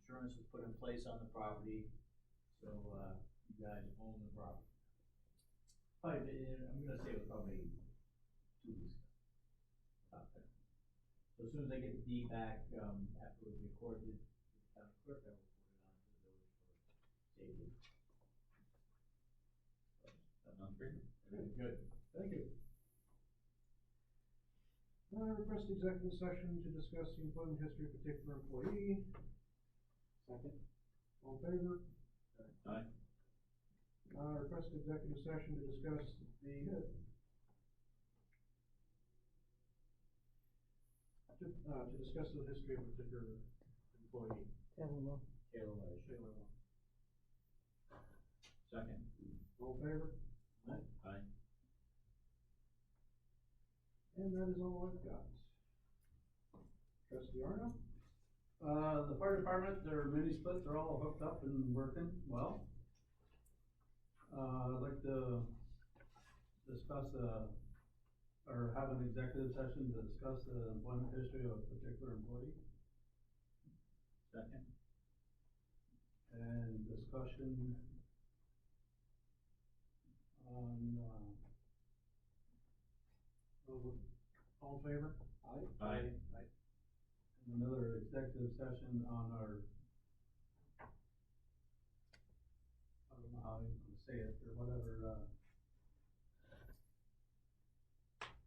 Insurance was put in place on the property, so, you guys own the property. Probably, I'm gonna say it was probably 2 weeks ago. About that. So as soon as I get the deed back, after it was recorded, the county clerk, I will put it on to the village for safety. That sounds great. Everything's good. Thank you. Request executive session to discuss the employment history of a particular employee. Second. All in favor? Aye. Request executive session to discuss to discuss the history of a particular employee. Taylor Law. Taylor, Shayla. Second. All in favor? Aye. And that is all I've got. Trustee Arno? The fire department, their mini splits are all hooked up and working well. Like the discuss, or have an executive session to discuss the employment history of a particular employee. Second. And discussion on, all in favor? Aye. And another executive session on our, I don't know how you say it, or whatever,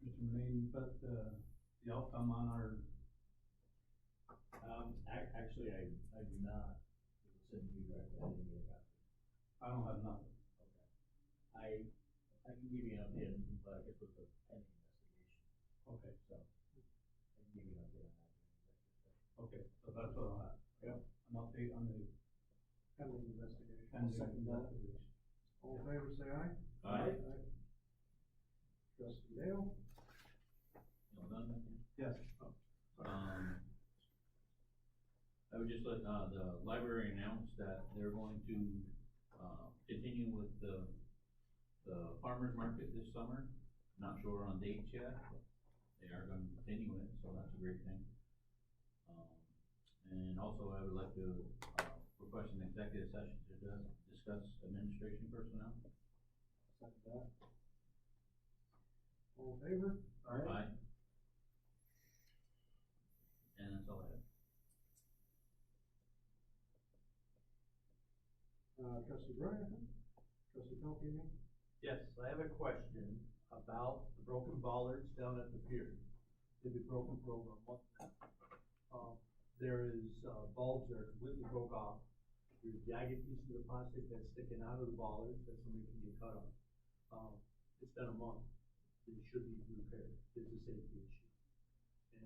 Mr. Manning, but, the outcome on our, Actually, I do not. It was sent to you directly, I didn't get a copy. I don't have nothing. Okay. I can give you an update, but it was a pending investigation, Okay, so I can give you an update on that. okay, so that's what I'll have. Yep. An update on the Pending investigation. pending Second that. investigation. All in favor, say aye. Aye. Trustee Dale? You all done? Yes. I would just let, the library announce that they're going to, continue with the farmer's market this summer. Not sure on dates yet, but they are gonna continue it, so that's a great thing. And also I would like to, request an executive session to discuss administration personnel. Second that. All in favor? Aye. And that's all I have. Trustee Brian? Trustee Pelkey, you mean? Yes, I have a question about the broken bollards down at the pier. They've been broken for over a month now. There is, bulbs that are completely broke off. There's jagged pieces of plastic that's sticking out of the bollards that somebody can get cut on. It's been a month. It should be repaired. It's a safety issue.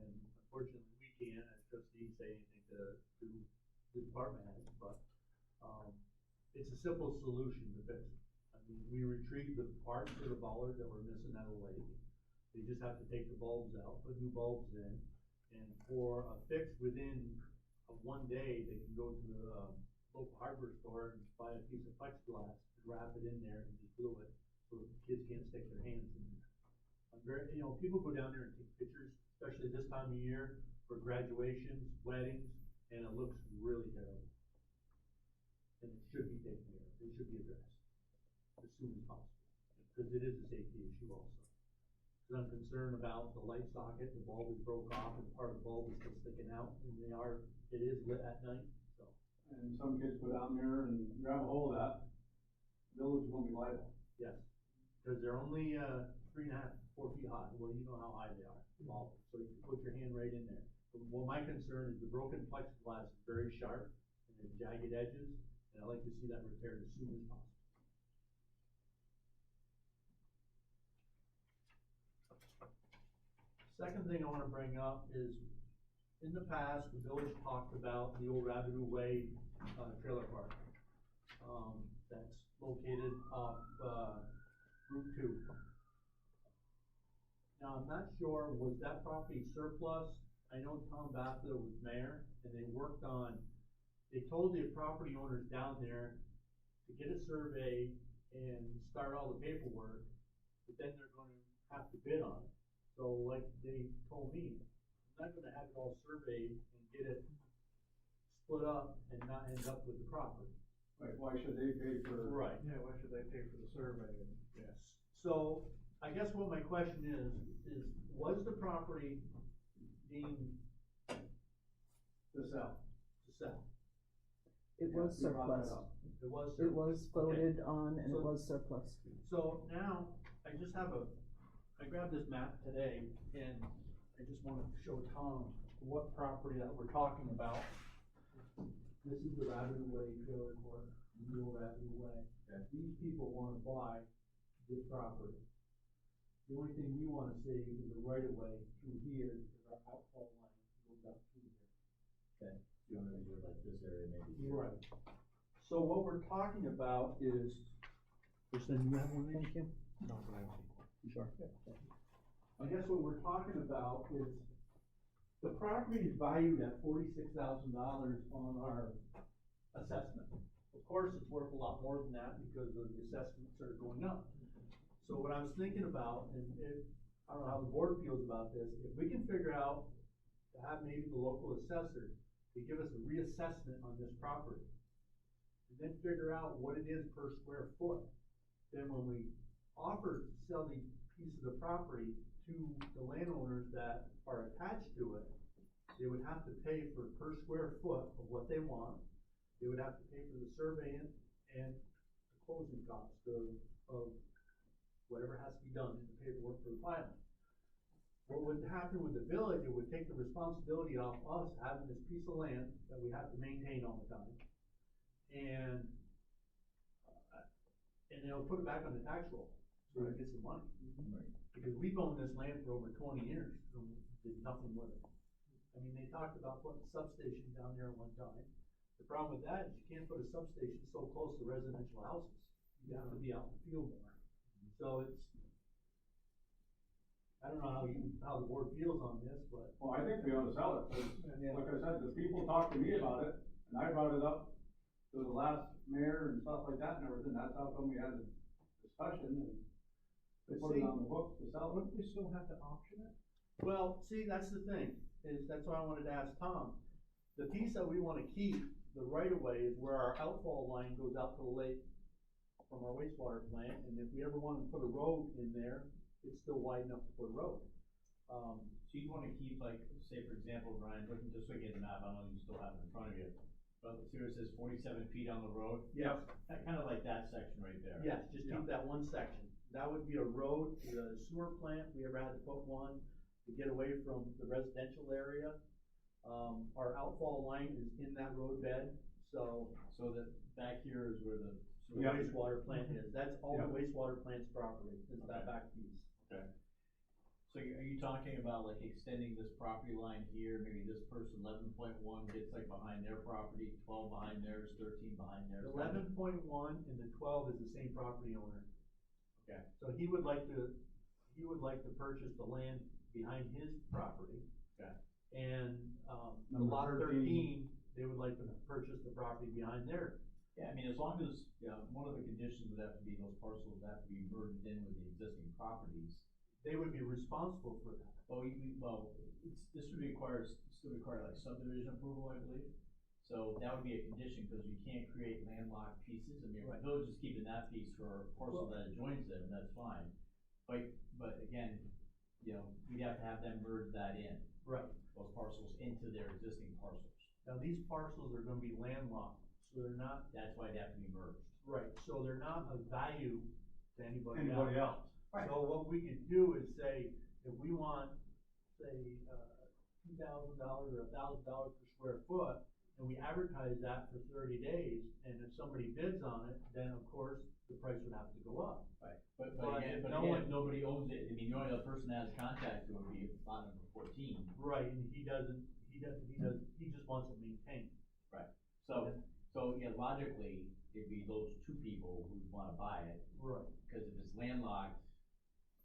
And unfortunately, we can't, as trustees, say anything to the department heads, but, it's a simple solution to fix it. I mean, we retrieved the parts of the bollard that were missing out of the lake. They just have to take the bulbs out, put new bulbs in, and for a fix within one day, they can go to the local hardware store and buy a piece of plexiglass, wrap it in there and just glue it, so the kids can't stick their hands in there. I'm very, people go down there and take pictures, especially this time of year, for graduations, weddings, and it looks really terrible. And it should be taken care of, it should be addressed as soon as possible, because it is a safety issue also. Because I'm concerned about the light socket, the bulb is broke off and part of the bulb is still sticking out, and it is lit at night, so. And some kids go down there and grab a hold of that, village is gonna be liable. Yes, because they're only, 3.5, 4 feet high, well, you know how high they are, bulbs, so you can put your hand right in there. But, well, my concern is the broken plexiglass is very sharp, and there's jagged edges, and I'd like to see that repaired as soon as possible. Second thing I wanna bring up is, in the past, the village talked about the old Rabideau Way, trailer park. That's located off, Route 2. Now, I'm not sure, was that property surplus? I know Tom Bathler was mayor, and they told the property owners down there to get a survey and start all the paperwork, but then they're gonna have to bid on it. So like they told me, I'm not gonna have it all surveyed and get it split up and not end up with the property. Right, why should they pay for? Right. Yeah, why should they pay for the survey? Yes. So, I guess what my question is was the property deemed To sell. to sell? It was You brought that surplus. up. It was It was Okay. voted on and it So- was surplus. So now, I grabbed this map today, and I just wanna show Tom what property that we're talking about. This is the Rabideau Way trailer court, the old Rabideau Way. These people wanna buy this property. The only thing we wanna save is the right of way through here, because our outfall line goes up through here. Okay, you wanna do it like this area maybe? Right. So what we're talking about is, Kristen, you have one? Thank you. No, but I don't. You sure? Yeah. I guess what we're talking about is, the property is valued at $46,000 on our assessment. Of course, it's worth a lot more than that because of the assessments that are going up. So what I was thinking about, and I don't know how the board feels about this, if we can figure out to have maybe the local assessor to give us a reassessment on this property, and then figure out what it is per square foot, then when we offer to sell these pieces of property to the landowners that are attached to it, they would have to pay for per square foot of what they want. They would have to pay for the surveying and the closing cost of whatever has to be done in the paperwork for the filing. What would happen with the village, it would take the responsibility off us having this piece of land that we have to maintain all the time. And they'll put it back on the tax roll, so they get some money. Because we've owned this land for over 20 years, and did nothing with it. I mean, they talked about putting a substation down there at one time. The problem with that is you can't put a substation so close to residential houses. You have to be out in the field more. So it's, I don't know how the board feels on this, but. Well, I think we ought to sell it, 'cause, like I said, the people talked to me about it, and I brought it up to the last mayor and stuff like that and everything, that's how come we had a discussion, and they put it on the books to sell it. Wouldn't we still have to auction it? Well, see, that's the thing, that's why I wanted to ask Tom. The piece that we wanna keep, the right of way, is where our outfall line goes out to the lake from our wastewater plant, and if we ever wanna put a road in there, it's still wide enough to put a road. So you'd wanna keep, like, say for example, Brian, looking, just looking at the map, I don't know if you still have it in front of you, but see where it says 47 feet on the road? Yes. Kinda like that section right there. Yes, just keep that one section. That would be a road to the sewer plant, if we ever had to put one to get away from the residential area. Our outfall line is in that road bed, so that back here is where the. the wastewater plant is, that's all the Yeah. wastewater plant's property, is that back piece. Okay. So are you talking about like extending this property line here, maybe this person 11.1 gets like behind their property, 12 behind theirs, 13 behind theirs? 11.1 and the 12 is the same property owner. Okay. So he would like to purchase the land behind his property. Okay. And, the Number lot 13. 13, they would like to purchase the property behind there. Yeah, I mean, as long as, one of the conditions would have to be those parcels have to be merged in with the existing properties. They would be responsible for that. This would still require like subdivision approval, I believe. So that would be a condition, because you can't create landlocked pieces. I mean, if the village is keeping that piece for a parcel that adjoins them, that's fine. But again, we'd have to have them merge that in. Right. Those parcels into their existing parcels. Now, these parcels are gonna be landlocked, so they're not. That's why they have to be merged. Right, so they're not of value to anybody else. Anybody else? Right. So what we could do is say, if we want, say, $2,000 or $1,000 per square foot, and we advertise that for 30 days, and if somebody bids on it, then of course, the price would have to go up. Right. But if again, if nobody owns it, I mean, the only other person that has contact to it would be lot number 14. Right, and he just wants it maintained. Right. So yeah, logically, it'd be those two people who wanna buy it, Right. because if it's landlocked,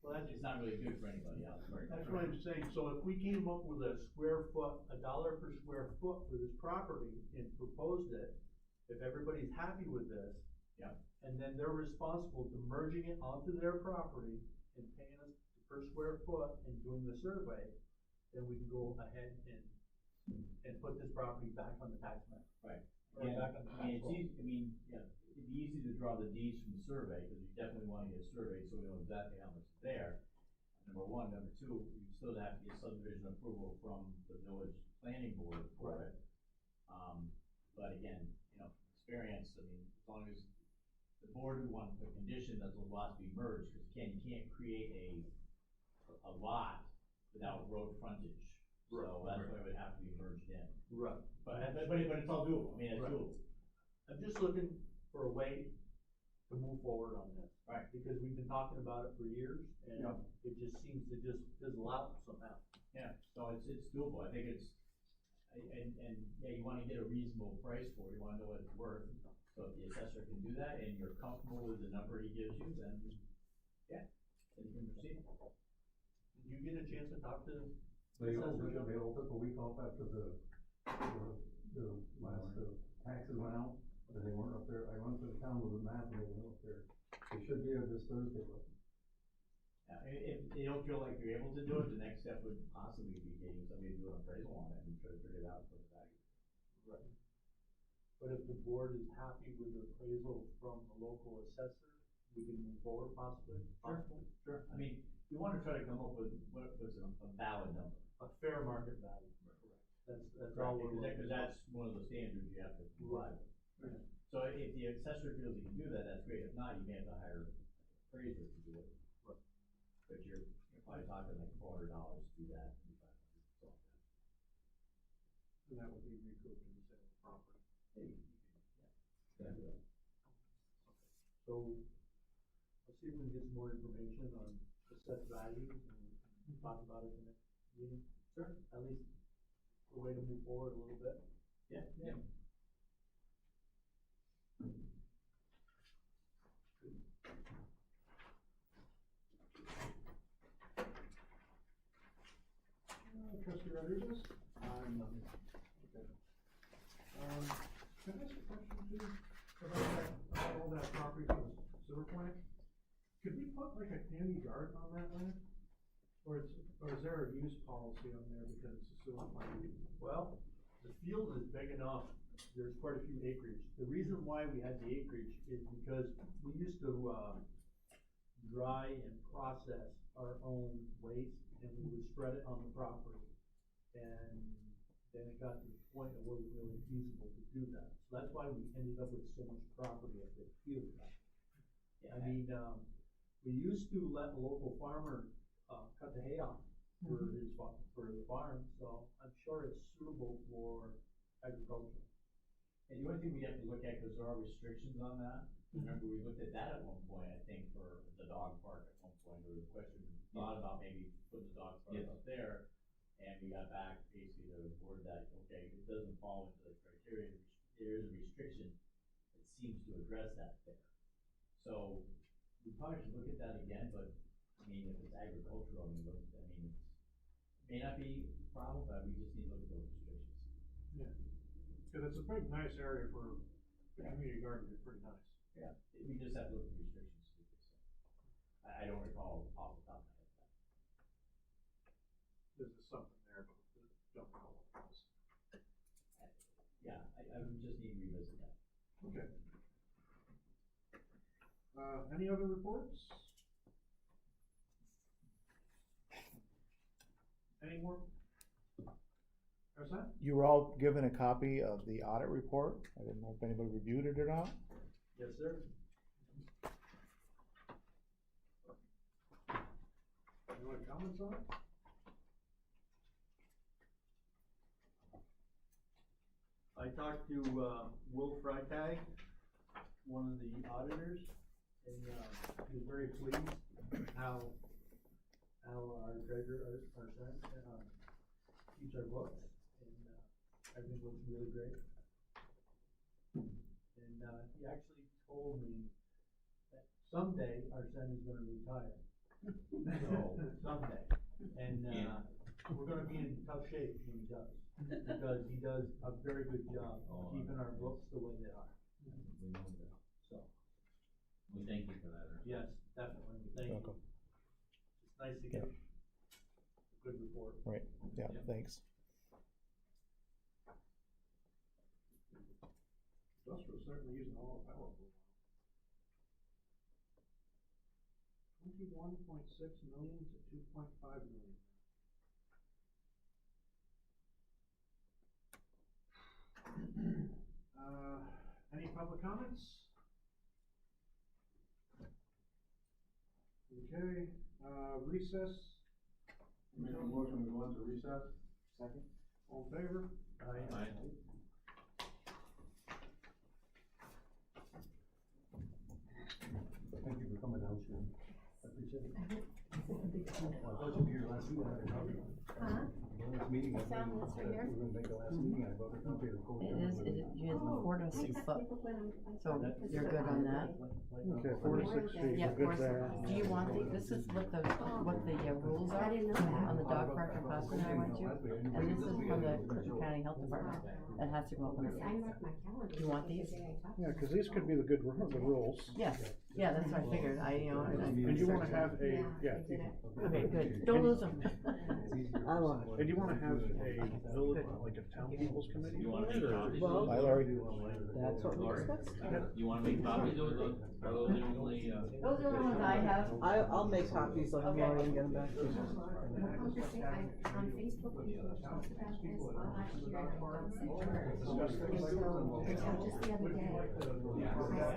Well, it's not really good for anybody else. That's what I'm saying, so if we came up with a square foot, $1 per square foot for this property and proposed it, if everybody's happy with this. Yeah. And then they're responsible to merging it onto their property and paying us per square foot and doing the survey, then we can go ahead and put this property back on the tax map. Right. Or back on the tax roll. It'd be easy to draw the deeds from the survey, because you definitely wanna get a survey, so we know exactly how much is there. Number one, number two, you still have to get subdivision approval from the village planning board for it. But again, experience, I mean, as long as the board would want the condition that those lots be merged, because you can't create a lot without road frontage. So that's why it would have to be merged in. Right. But it's all doable, I mean, it's Right. doable. I'm just looking for a way to move forward on this. Right. Because we've been talking about it for years, and it just seems to just fizzle out somehow. Yeah, so it's doable, I think it's, you wanna get a reasonable price for it, you wanna know what it's worth. So if the assessor can do that, and you're comfortable with the number he gives you, then, then you can proceed. Did you get a chance to talk to? They all took a week off after the last taxes went out, and they weren't up there. I went to the town with a map and they went up there. They should be there this Thursday, but If they don't feel like you're able to do it, the next step would possibly be getting somebody to do an appraisal on it and try to figure it out for the value. Right. But if the board is happy with the appraisal from the local assessor, we can move forward possibly? Sure. I mean, you wanna try to come up with what was a valid number. A fair market value. Correct. That's all we're looking Because for. that's one of the standards you have to comply with. Right. So if the assessor feels he can do that, that's great. If not, you may have to hire an appraiser to do it. Right. But you're probably talking like $400 to do that, $500, so. And that would be recouped in the sale of the property. Yeah. So, let's see if we can get some more information on assessed values and talk about it in the next meeting. Sure. At least a way to move forward a little bit. Yeah, yeah. Trustee Rodriguez? Okay. Can I ask a question too, about all that property for the sewer plant? Could we put like a community garden on that land? Or is there a use policy on there because it's a sewer plant? Well, the field is big enough, there's quite a few acreage. The reason why we had the acreage is because we used to, dry and process our own waste, and we would spread it on the property. And then it got to the point it wasn't really feasible to do that. So that's why we ended up with so much property at the field. I mean, we used to let a local farmer, cut the hay off for his for the farm, so I'm sure it's suitable for agriculture. And the only thing we have to look at, because there are restrictions on that, remember we looked at that at one point, I think, for the dog park at one point, there was a question, thought about maybe putting the dog park up there, and we got back basically to the board that, okay, it doesn't fall into the criteria, there is a restriction that seems to address that there. So, we probably should look at that again, but, I mean, if it's agricultural, it may not be a problem, but we just need to look at those restrictions. Yeah. Cause it's a big, nice area for the community garden, it's pretty nice. Yeah, we just have to look at the restrictions to do so. I don't recall off the top of my head. There's something there, but don't know what it was. Yeah, I would just need to revisit that. Okay. Any other reports? Any more? Arson? You were all given a copy of the audit report. I didn't know if anybody reviewed it or not. Yes, sir. Any other comments on it? I talked to, Will Freitag, one of the auditors, and, he was very pleased how our treasurer, our son, keeps our books, and, everything looks really great. And, he actually told me that someday our son is gonna retire. So, someday. And, we're gonna be in tough shape when he does, because he does a very good job keeping our books the way they are. We know that. So, We thank you for that. Ernie. yes, definitely, thank you. Welcome. It's nice to get a good report. Right, yeah, Yeah. thanks. Industrial's certainly using all the power for a while. 21.6 million to 2.5 million. Any public comments? Okay, recess. Make a motion to go into recess. Second. All in favor? Aye. Thank you for coming down, Sharon. I appreciate it. I thought you'd be here last week. Last meeting, I thought Sound this right here? we were gonna make the last meeting, I brought a copy of the code. It is, you have the 4 to 6 foot, so you're good on that? Okay, 4 to 6 feet, Yeah, we're good 4 to 6. there. Do you want this is what the rules are on the dog park and hospital I went to, and this is from the Cook County Health Department. That has to go up on the I 6th. marked my calendar. You want the these? day I talked Yeah, to cause you. these could be the good, the rules. Yeah, yeah, that's what I figured, And you wanna have a, Yeah, yeah, I did it. okay, good, don't lose them. I'm on. and you wanna have a village, like a town people's committee? You wanna make copies? Well, Bye, Larry. That's what we Laurie? discussed. You wanna make copies of those, are those the only, Those are the ones I have. I'll make copies of them, Okay. Laurie, and get them back to you. On Facebook, we talked about this all last year, and I don't say words. And so, until just the other day, I said, I'm not,